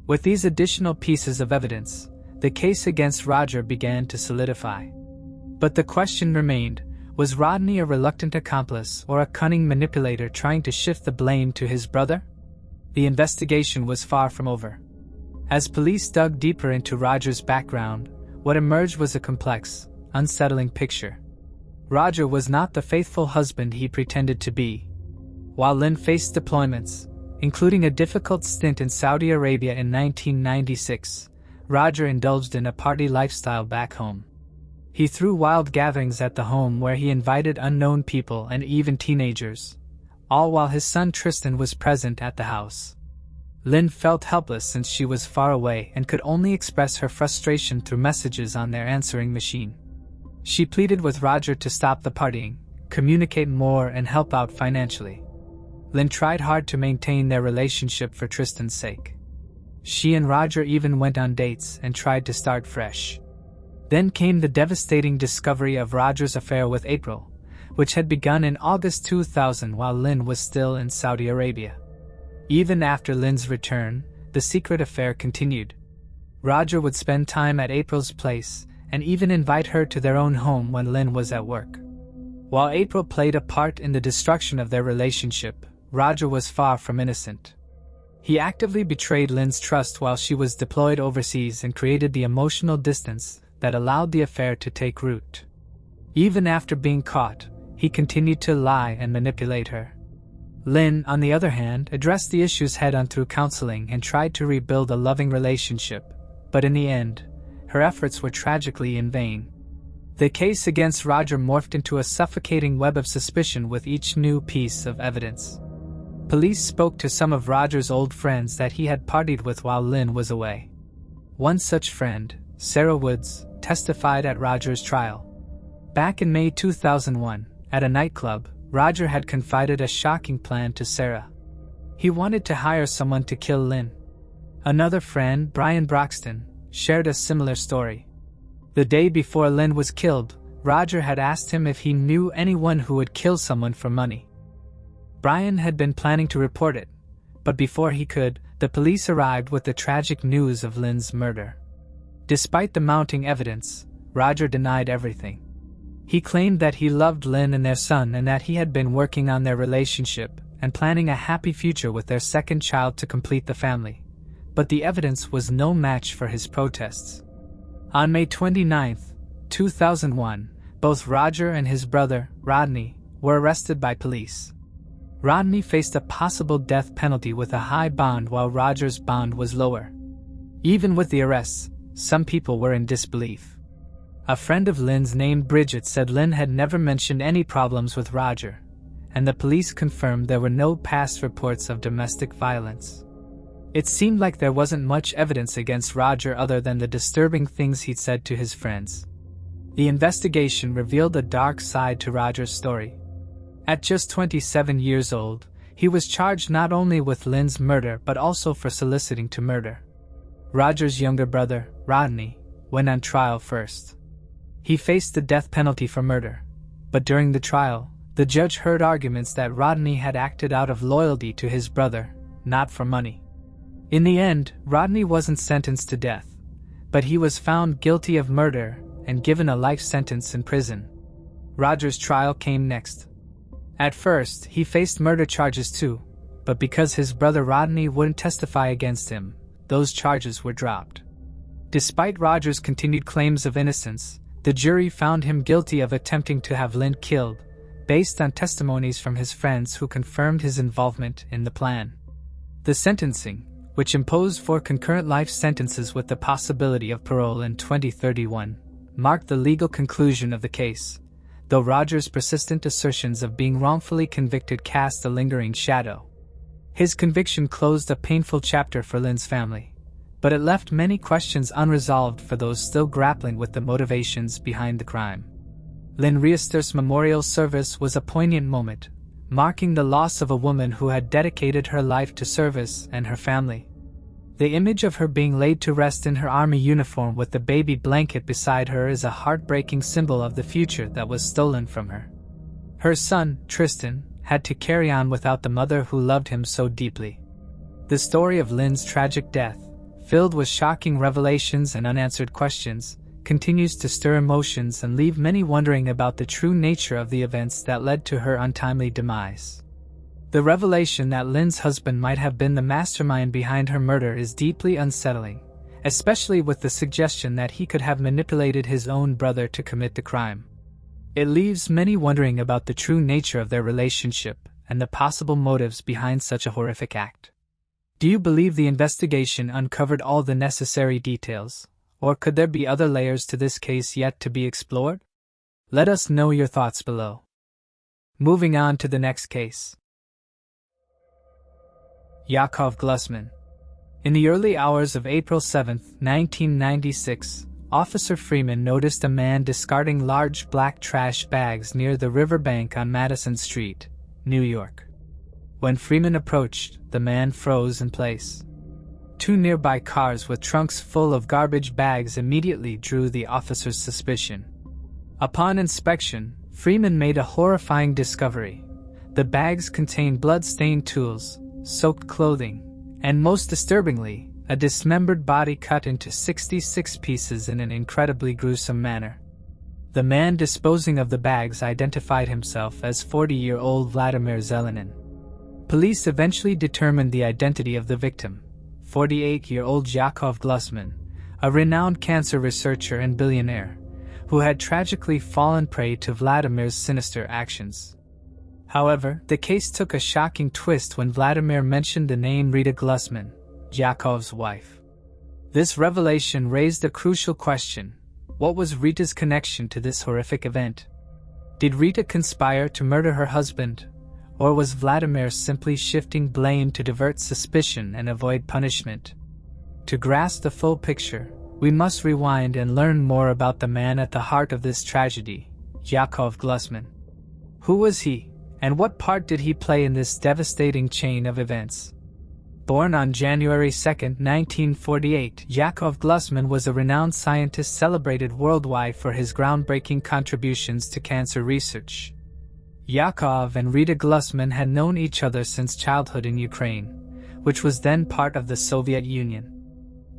With these additional pieces of evidence, the case against Roger began to solidify. But the question remained, was Rodney a reluctant accomplice or a cunning manipulator trying to shift the blame to his brother? The investigation was far from over. As police dug deeper into Roger's background, what emerged was a complex, unsettling picture. Roger was not the faithful husband he pretended to be. While Lynn faced deployments, including a difficult stint in Saudi Arabia in 1996, Roger indulged in a party lifestyle back home. He threw wild gatherings at the home where he invited unknown people and even teenagers, all while his son Tristan was present at the house. Lynn felt helpless since she was far away and could only express her frustration through messages on their answering machine. She pleaded with Roger to stop the partying, communicate more, and help out financially. Lynn tried hard to maintain their relationship for Tristan's sake. She and Roger even went on dates and tried to start fresh. Then came the devastating discovery of Roger's affair with April, which had begun in August 2000 while Lynn was still in Saudi Arabia. Even after Lynn's return, the secret affair continued. Roger would spend time at April's place and even invite her to their own home when Lynn was at work. While April played a part in the destruction of their relationship, Roger was far from innocent. He actively betrayed Lynn's trust while she was deployed overseas and created the emotional distance that allowed the affair to take root. Even after being caught, he continued to lie and manipulate her. Lynn, on the other hand, addressed the issues head-on through counseling and tried to rebuild a loving relationship, but in the end, her efforts were tragically in vain. The case against Roger morphed into a suffocating web of suspicion with each new piece of evidence. Police spoke to some of Roger's old friends that he had partied with while Lynn was away. One such friend, Sarah Woods, testified at Roger's trial. Back in May 2001, at a nightclub, Roger had confided a shocking plan to Sarah. He wanted to hire someone to kill Lynn. Another friend, Brian Broxton, shared a similar story. The day before Lynn was killed, Roger had asked him if he knew anyone who would kill someone for money. Brian had been planning to report it, but before he could, the police arrived with the tragic news of Lynn's murder. Despite the mounting evidence, Roger denied everything. He claimed that he loved Lynn and their son and that he had been working on their relationship and planning a happy future with their second child to complete the family. But the evidence was no match for his protests. On May 29, 2001, both Roger and his brother, Rodney, were arrested by police. Rodney faced a possible death penalty with a high bond while Roger's bond was lower. Even with the arrests, some people were in disbelief. A friend of Lynn's named Bridget said Lynn had never mentioned any problems with Roger, and the police confirmed there were no past reports of domestic violence. It seemed like there wasn't much evidence against Roger other than the disturbing things he'd said to his friends. The investigation revealed a dark side to Roger's story. At just 27 years old, he was charged not only with Lynn's murder but also for soliciting to murder. Roger's younger brother, Rodney, went on trial first. He faced the death penalty for murder, but during the trial, the judge heard arguments that Rodney had acted out of loyalty to his brother, not for money. In the end, Rodney wasn't sentenced to death, but he was found guilty of murder and given a life sentence in prison. Roger's trial came next. At first, he faced murder charges too, but because his brother Rodney wouldn't testify against him, those charges were dropped. Despite Roger's continued claims of innocence, the jury found him guilty of attempting to have Lynn killed, based on testimonies from his friends who confirmed his involvement in the plan. The sentencing, which imposed 4 concurrent life sentences with the possibility of parole in 2031, marked the legal conclusion of the case, though Roger's persistent assertions of being wrongfully convicted cast a lingering shadow. His conviction closed a painful chapter for Lynn's family, but it left many questions unresolved for those still grappling with the motivations behind the crime. Lynn Reister's memorial service was a poignant moment, marking the loss of a woman who had dedicated her life to service and her family. The image of her being laid to rest in her army uniform with the baby blanket beside her is a heartbreaking symbol of the future that was stolen from her. Her son, Tristan, had to carry on without the mother who loved him so deeply. The story of Lynn's tragic death, filled with shocking revelations and unanswered questions, continues to stir emotions and leave many wondering about the true nature of the events that led to her untimely demise. The revelation that Lynn's husband might have been the mastermind behind her murder is deeply unsettling, especially with the suggestion that he could have manipulated his own brother to commit the crime. It leaves many wondering about the true nature of their relationship and the possible motives behind such a horrific act. Do you believe the investigation uncovered all the necessary details, or could there be other layers to this case yet to be explored? Let us know your thoughts below. Moving on to the next case. Yakov Glusman. In the early hours of April 7, 1996, Officer Freeman noticed a man discarding large black trash bags near the riverbank on Madison Street, New York. When Freeman approached, the man froze in place. 2 nearby cars with trunks full of garbage bags immediately drew the officer's suspicion. Upon inspection, Freeman made a horrifying discovery. The bags contained blood-stained tools, soaked clothing, and most disturbingly, a dismembered body cut into 66 pieces in an incredibly gruesome manner. The man disposing of the bags identified himself as 40-year-old Vladimir Zelenin. Police eventually determined the identity of the victim, 48-year-old Yakov Glusman, a renowned cancer researcher and billionaire, who had tragically fallen prey to Vladimir's sinister actions. However, the case took a shocking twist when Vladimir mentioned the name Rita Glusman, Yakov's wife. This revelation raised a crucial question: what was Rita's connection to this horrific event? Did Rita conspire to murder her husband, or was Vladimir simply shifting blame to divert suspicion and avoid punishment? To grasp the full picture, we must rewind and learn more about the man at the heart of this tragedy, Yakov Glusman. Who was he, and what part did he play in this devastating chain of events? Born on January 2, 1948, Yakov Glusman was a renowned scientist celebrated worldwide for his groundbreaking contributions to cancer research. Yakov and Rita Glusman had known each other since childhood in Ukraine, which was then part of the Soviet Union.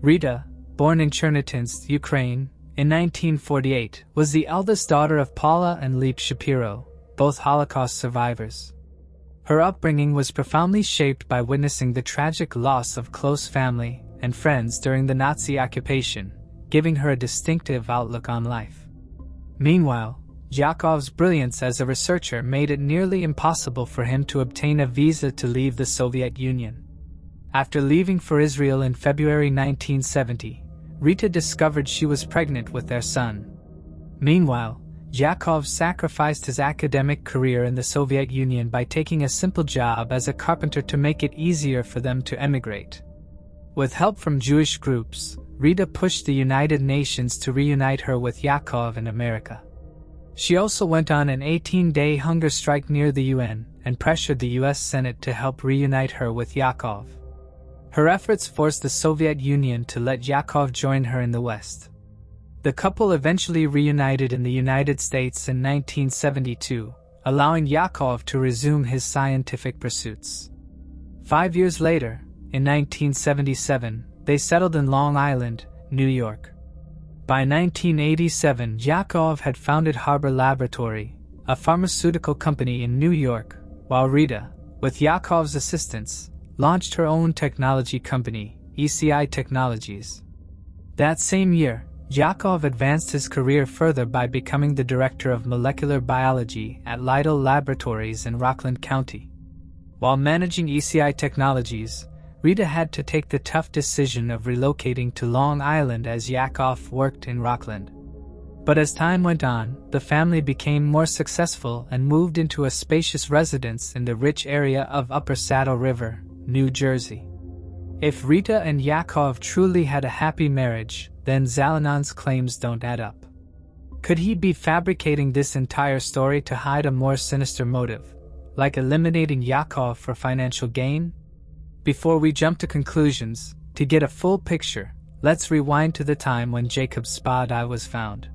Rita, born in Chernigov, Ukraine, in 1948, was the eldest daughter of Paula and Leip Shapiro, both Holocaust survivors. Her upbringing was profoundly shaped by witnessing the tragic loss of close family and friends during the Nazi occupation, giving her a distinctive outlook on life. Meanwhile, Yakov's brilliance as a researcher made it nearly impossible for him to obtain a visa to leave the Soviet Union. After leaving for Israel in February 1970, Rita discovered she was pregnant with their son. Meanwhile, Yakov sacrificed his academic career in the Soviet Union by taking a simple job as a carpenter to make it easier for them to emigrate. With help from Jewish groups, Rita pushed the United Nations to reunite her with Yakov in America. She also went on an 18-day hunger strike near the UN and pressured the US Senate to help reunite her with Yakov. Her efforts forced the Soviet Union to let Yakov join her in the West. The couple eventually reunited in the United States in 1972, allowing Yakov to resume his scientific pursuits. 5 years later, in 1977, they settled in Long Island, New York. By 1987, Yakov had founded Harbor Laboratory, a pharmaceutical company in New York, while Rita, with Yakov's assistance, launched her own technology company, ECI Technologies. That same year, Yakov advanced his career further by becoming the director of molecular biology at Lytle Laboratories in Rockland County. While managing ECI Technologies, Rita had to take the tough decision of relocating to Long Island as Yakov worked in Rockland. But as time went on, the family became more successful and moved into a spacious residence in the rich area of Upper Saddle River, New Jersey. If Rita and Yakov truly had a happy marriage, then Zalinan's claims don't add up. Could he be fabricating this entire story to hide a more sinister motive, like eliminating Yakov for financial gain? Before we jump to conclusions, to get a full picture, let's rewind to the time when Jacob's spa dye was found.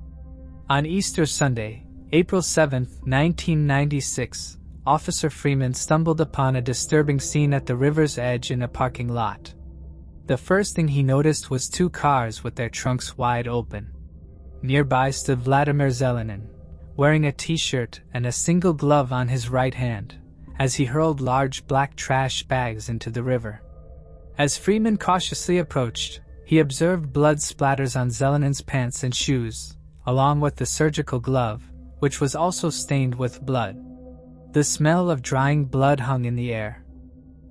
On Easter Sunday, April 7, 1996, Officer Freeman stumbled upon a disturbing scene at the river's edge in a parking lot. The first thing he noticed was two cars with their trunks wide open. Nearby stood Vladimir Zelenin, wearing a t-shirt and a single glove on his right hand, as he hurled large black trash bags into the river. As Freeman cautiously approached, he observed blood splatters on Zelenin's pants and shoes, along with the surgical glove, which was also stained with blood. The smell of drying blood hung in the air.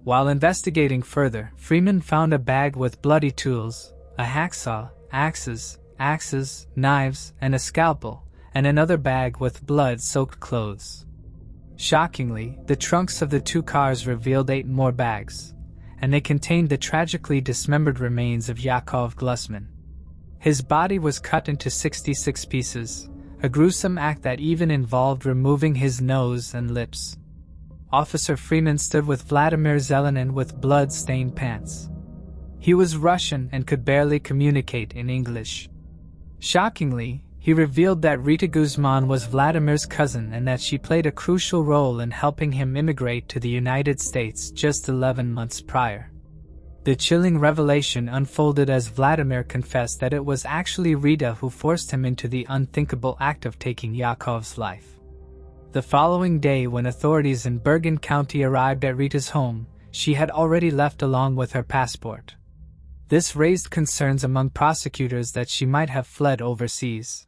While investigating further, Freeman found a bag with bloody tools, a hacksaw, axes, knives, and a scalpel, and another bag with blood-soaked clothes. Shockingly, the trunks of the two cars revealed 8 more bags, and they contained the tragically dismembered remains of Yakov Glusman. His body was cut into 66 pieces, a gruesome act that even involved removing his nose and lips. Officer Freeman stood with Vladimir Zelenin with blood-stained pants. He was Russian and could barely communicate in English. Shockingly, he revealed that Rita Guzman was Vladimir's cousin and that she played a crucial role in helping him immigrate to the United States just 11 months prior. The chilling revelation unfolded as Vladimir confessed that it was actually Rita who forced him into the unthinkable act of taking Yakov's life. The following day, when authorities in Bergen County arrived at Rita's home, she had already left along with her passport. This raised concerns among prosecutors that she might have fled overseas.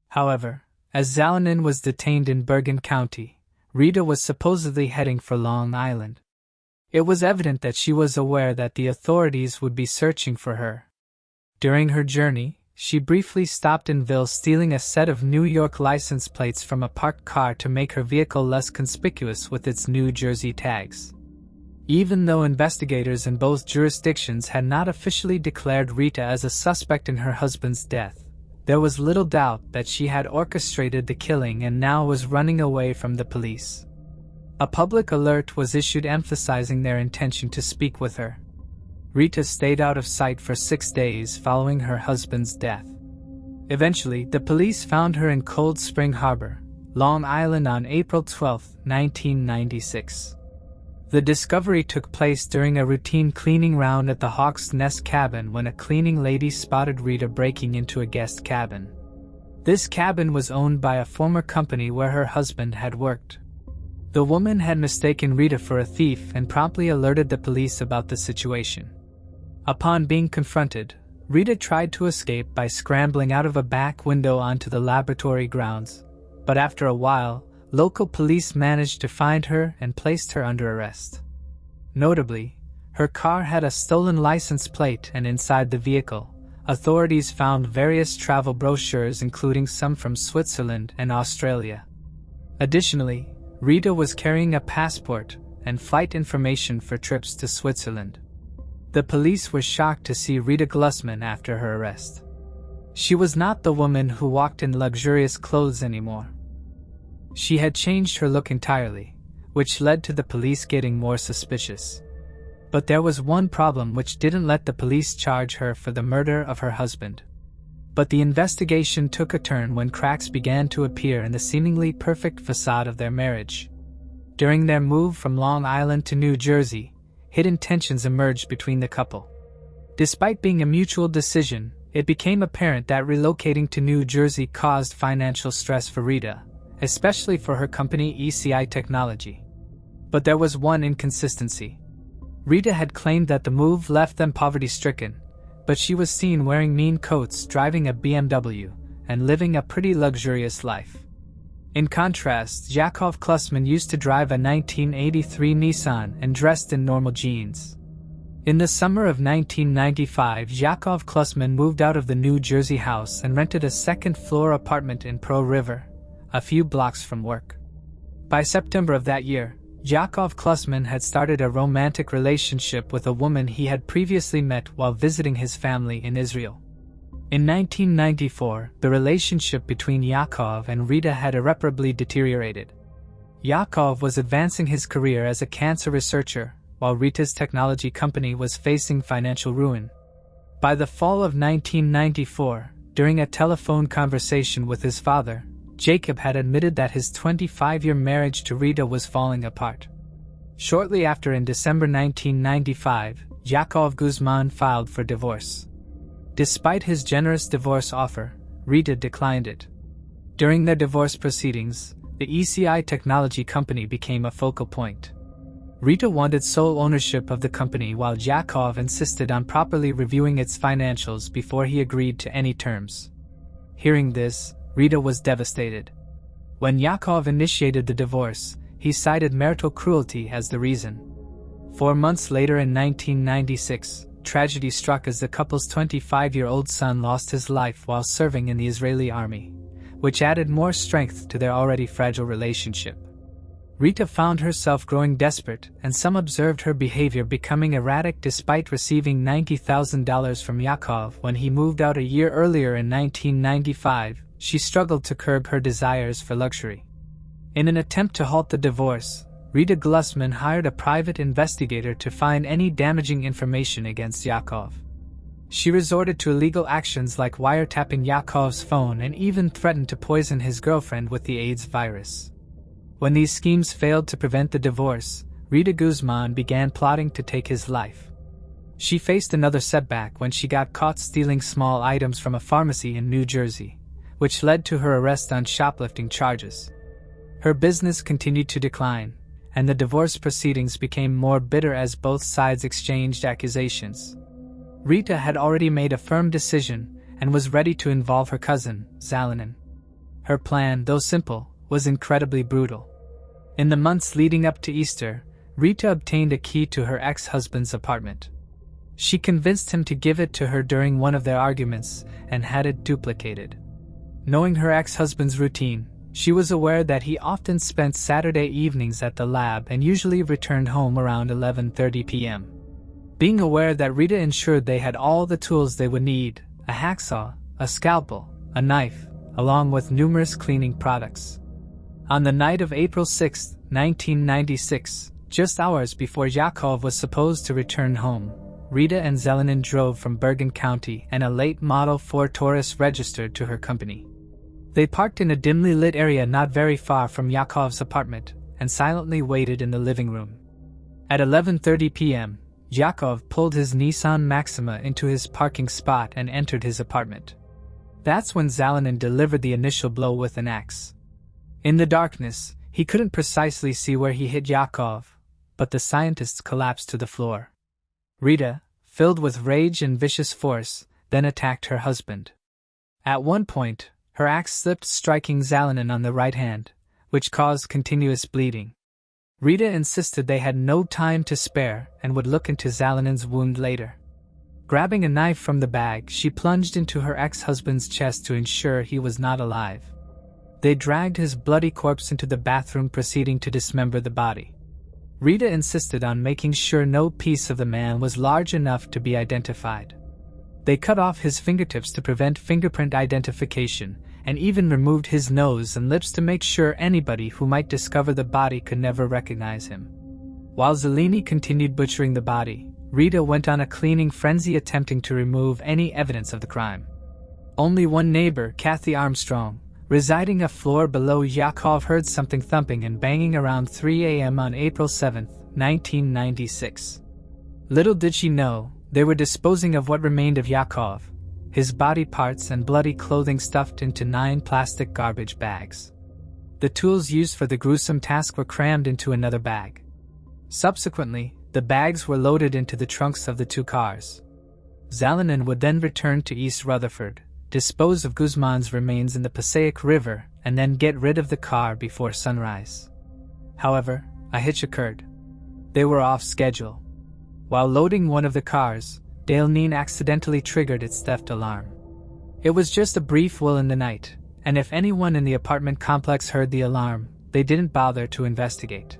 However, as Zelenin was detained in Bergen County, Rita was supposedly heading for Long Island. It was evident that she was aware that the authorities would be searching for her. During her journey, she briefly stopped in Ville, stealing a set of New York license plates from a parked car to make her vehicle less conspicuous with its New Jersey tags. Even though investigators in both jurisdictions had not officially declared Rita as a suspect in her husband's death, there was little doubt that she had orchestrated the killing and now was running away from the police. A public alert was issued emphasizing their intention to speak with her. Rita stayed out of sight for 6 days following her husband's death. Eventually, the police found her in Cold Spring Harbor, Long Island on April 12, 1996. The discovery took place during a routine cleaning round at the Hawk's Nest cabin when a cleaning lady spotted Rita breaking into a guest cabin. This cabin was owned by a former company where her husband had worked. The woman had mistaken Rita for a thief and promptly alerted the police about the situation. Upon being confronted, Rita tried to escape by scrambling out of a back window onto the laboratory grounds, But after a while, local police managed to find her and placed her under arrest. Notably, her car had a stolen license plate, and inside the vehicle, authorities found various travel brochures including some from Switzerland and Australia. Additionally, Rita was carrying a passport and flight information for trips to Switzerland. The police were shocked to see Rita Glusman after her arrest. She was not the woman who walked in luxurious clothes anymore. She had changed her look entirely, which led to the police getting more suspicious. But there was one problem which didn't let the police charge her for the murder of her husband. But the investigation took a turn when cracks began to appear in the seemingly perfect facade of their marriage. During their move from Long Island to New Jersey, hidden tensions emerged between the couple. Despite being a mutual decision, it became apparent that relocating to New Jersey caused financial stress for Rita, especially for her company ECI Technology. But there was one inconsistency. Rita had claimed that the move left them poverty-stricken, but she was seen wearing mean coats, driving a BMW, and living a pretty luxurious life. In contrast, Yakov Glusman used to drive a 1983 Nissan and dressed in normal jeans. In the summer of 1995, Yakov Glusman moved out of the New Jersey house and rented a second-floor apartment in Pearl River, a few blocks from work. By September of that year, Yakov Glusman had started a romantic relationship with a woman he had previously met while visiting his family in Israel. In 1994, the relationship between Yakov and Rita had irreparably deteriorated. Yakov was advancing his career as a cancer researcher, while Rita's technology company was facing financial ruin. By the fall of 1994, during a telephone conversation with his father, Jacob had admitted that his 25-year marriage to Rita was falling apart. Shortly after, in December 1995, Yakov Glusman filed for divorce. Despite his generous divorce offer, Rita declined it. During their divorce proceedings, the ECI Technology company became a focal point. Rita wanted sole ownership of the company, while Yakov insisted on properly reviewing its financials before he agreed to any terms. Hearing this, Rita was devastated. When Yakov initiated the divorce, he cited marital cruelty as the reason. 4 months later, in 1996, tragedy struck as the couple's 25-year-old son lost his life while serving in the Israeli army, which added more strength to their already fragile relationship. Rita found herself growing desperate, and some observed her behavior becoming erratic despite receiving $90,000 from Yakov when he moved out a year earlier in 1995. She struggled to curb her desires for luxury. In an attempt to halt the divorce, Rita Glusman hired a private investigator to find any damaging information against Yakov. She resorted to illegal actions like wiretapping Yakov's phone and even threatened to poison his girlfriend with the AIDS virus. When these schemes failed to prevent the divorce, Rita Glusman began plotting to take his life. She faced another setback when she got caught stealing small items from a pharmacy in New Jersey, which led to her arrest on shoplifting charges. Her business continued to decline, and the divorce proceedings became more bitter as both sides exchanged accusations. Rita had already made a firm decision and was ready to involve her cousin, Zalanin. Her plan, though simple, was incredibly brutal. In the months leading up to Easter, Rita obtained a key to her ex-husband's apartment. She convinced him to give it to her during one of their arguments and had it duplicated. Knowing her ex-husband's routine, she was aware that he often spent Saturday evenings at the lab and usually returned home around 11:30 p.m. Being aware that Rita ensured they had all the tools they would need, a hacksaw, a scalpel, a knife, along with numerous cleaning products. On the night of April 6, 1996, just hours before Yakov was supposed to return home, Rita and Zalanin drove from Bergen County and a late Model 4 Taurus registered to her company. They parked in a dimly lit area not very far from Yakov's apartment and silently waited in the living room. At 11:30 p.m., Yakov pulled his Nissan Maxima into his parking spot and entered his apartment. That's when Zalanin delivered the initial blow with an axe. In the darkness, he couldn't precisely see where he hit Yakov, but the scientists collapsed to the floor. Rita, filled with rage and vicious force, then attacked her husband. At one point, Her axe slipped, striking Zalanin on the right hand, which caused continuous bleeding. Rita insisted they had no time to spare and would look into Zalanin's wound later. Grabbing a knife from the bag, she plunged into her ex-husband's chest to ensure he was not alive. They dragged his bloody corpse into the bathroom, proceeding to dismember the body. Rita insisted on making sure no piece of the man was large enough to be identified. They cut off his fingertips to prevent fingerprint identification, and even removed his nose and lips to make sure anybody who might discover the body could never recognize him. While Zeleny continued butchering the body, Rita went on a cleaning frenzy, attempting to remove any evidence of the crime. Only one neighbor, Kathy Armstrong, residing a floor below Yakov, heard something thumping and banging around 3 a.m. on April 7, 1996. Little did she know, they were disposing of what remained of Yakov, his body parts and bloody clothing stuffed into 9 plastic garbage bags. The tools used for the gruesome task were crammed into another bag. Subsequently, the bags were loaded into the trunks of the 2 cars. Zalanin would then return to East Rutherford, dispose of Guzman's remains in the Passaic River, and then get rid of the car before sunrise. However, a hitch occurred. They were off schedule. While loading one of the cars, Lynn accidentally triggered its theft alarm. It was just a brief while in the night, and if anyone in the apartment complex heard the alarm, they didn't bother to investigate.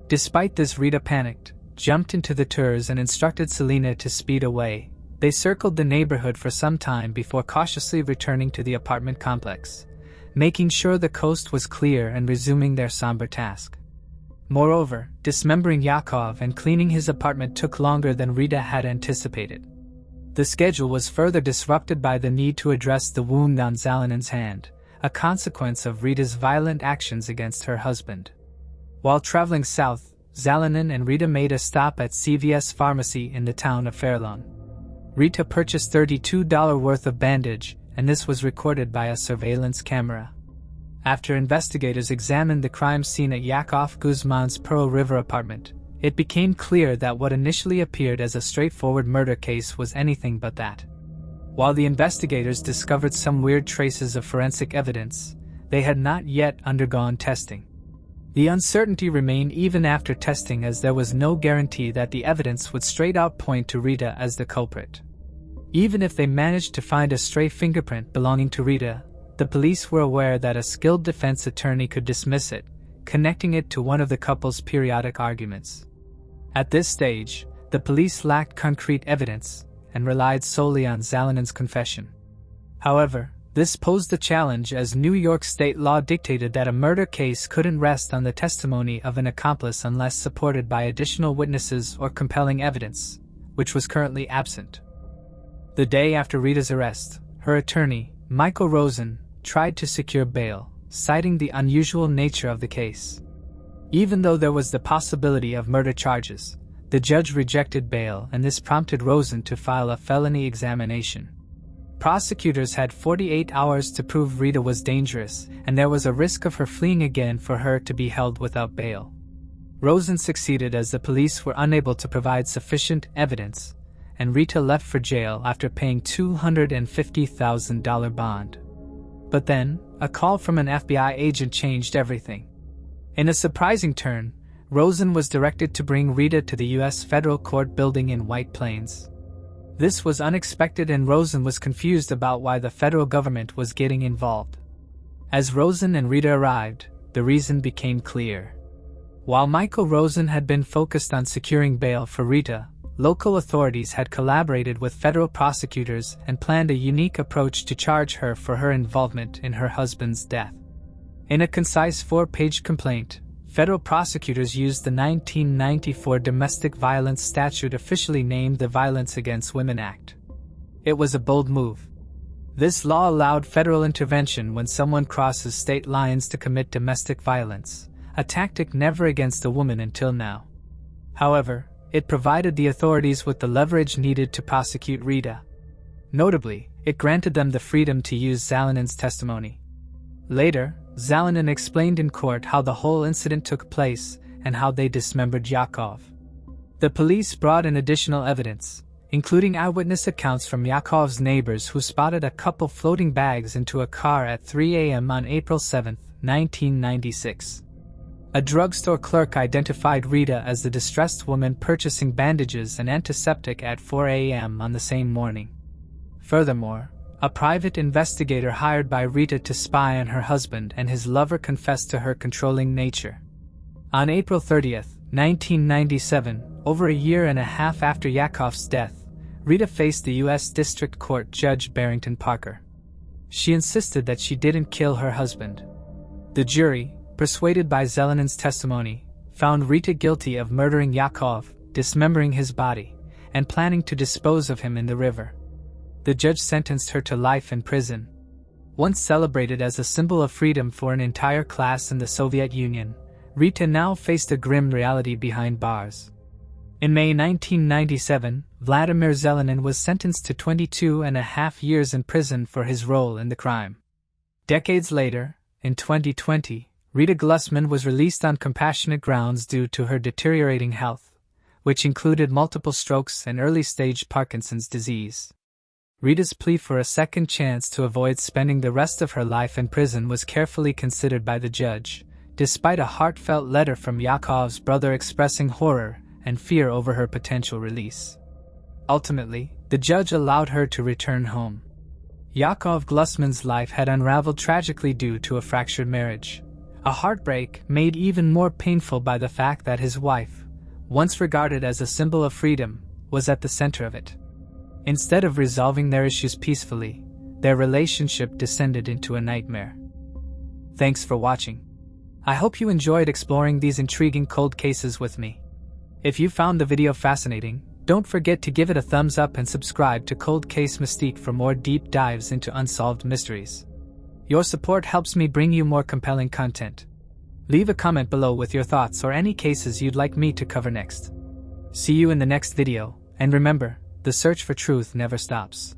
Despite this, Rita panicked, jumped into the tours and instructed Selena to speed away. They circled the neighborhood for some time before cautiously returning to the apartment complex, making sure the coast was clear and resuming their somber task. Moreover, dismembering Yakov and cleaning his apartment took longer than Rita had anticipated. The schedule was further disrupted by the need to address the wound on Zalanin's hand, a consequence of Rita's violent actions against her husband. While traveling south, Zalanin and Rita made a stop at CVS Pharmacy in the town of Fairlawn. Rita purchased $32 worth of bandage, and this was recorded by a surveillance camera. After investigators examined the crime scene at Yakov Glusman's Pearl River apartment, it became clear that what initially appeared as a straightforward murder case was anything but that. While the investigators discovered some weird traces of forensic evidence, they had not yet undergone testing. The uncertainty remained even after testing, as there was no guarantee that the evidence would straight out point to Rita as the culprit. Even if they managed to find a stray fingerprint belonging to Rita, the police were aware that a skilled defense attorney could dismiss it, connecting it to one of the couple's periodic arguments. At this stage, the police lacked concrete evidence and relied solely on Zalanin's confession. However, this posed a challenge, as New York state law dictated that a murder case couldn't rest on the testimony of an accomplice unless supported by additional witnesses or compelling evidence, which was currently absent. The day after Rita's arrest, her attorney, Michael Rosen, tried to secure bail, citing the unusual nature of the case. Even though there was the possibility of murder charges, the judge rejected bail, and this prompted Rosen to file a felony examination. Prosecutors had 48 hours to prove Rita was dangerous, and there was a risk of her fleeing again for her to be held without bail. Rosen succeeded, as the police were unable to provide sufficient evidence, and Rita left for jail after paying $250,000 bond. But then, a call from an FBI agent changed everything. In a surprising turn, Rosen was directed to bring Rita to the U.S. Federal Court building in White Plains. This was unexpected, and Rosen was confused about why the federal government was getting involved. As Rosen and Rita arrived, the reason became clear. While Michael Rosen had been focused on securing bail for Rita, local authorities had collaborated with federal prosecutors and planned a unique approach to charge her for her involvement in her husband's death. In a concise 4-page complaint, federal prosecutors used the 1994 Domestic Violence Statute, officially named the Violence Against Women Act. It was a bold move. This law allowed federal intervention when someone crosses state lines to commit domestic violence, a tactic never against a woman until now. However, it provided the authorities with the leverage needed to prosecute Rita. Notably, it granted them the freedom to use Zalanin's testimony. Later, Zalanin explained in court how the whole incident took place and how they dismembered Yakov. The police brought in additional evidence, including eyewitness accounts from Yakov's neighbors who spotted a couple floating bags into a car at 3 a.m. on April 7, 1996. A drugstore clerk identified Rita as the distressed woman purchasing bandages and antiseptic at 4 a.m. on the same morning. Furthermore, a private investigator hired by Rita to spy on her husband and his lover confessed to her controlling nature. On April 30, 1997, over a year and a half after Yakov's death, Rita faced the U.S. District Court Judge Barrington Parker. She insisted that she didn't kill her husband. The jury, persuaded by Zelenin's testimony, found Rita guilty of murdering Yakov, dismembering his body, and planning to dispose of him in the river. The judge sentenced her to life in prison. Once celebrated as a symbol of freedom for an entire class in the Soviet Union, Rita now faced a grim reality behind bars. In May 1997, Vladimir Zelenin was sentenced to 22.5 years in prison for his role in the crime. Decades later, in 2020, Rita Glusman was released on compassionate grounds due to her deteriorating health, which included multiple strokes and early-stage Parkinson's disease. Rita's plea for a second chance to avoid spending the rest of her life in prison was carefully considered by the judge, despite a heartfelt letter from Yakov's brother expressing horror and fear over her potential release. Ultimately, the judge allowed her to return home. Yakov Glusman's life had unraveled tragically due to a fractured marriage, a heartbreak made even more painful by the fact that his wife, once regarded as a symbol of freedom, was at the center of it. Instead of resolving their issues peacefully, their relationship descended into a nightmare. Thanks for watching. I hope you enjoyed exploring these intriguing cold cases with me. If you found the video fascinating, don't forget to give it a thumbs up and subscribe to Cold Case Mystique for more deep dives into unsolved mysteries. Your support helps me bring you more compelling content. Leave a comment below with your thoughts or any cases you'd like me to cover next. See you in the next video, and remember, the search for truth never stops.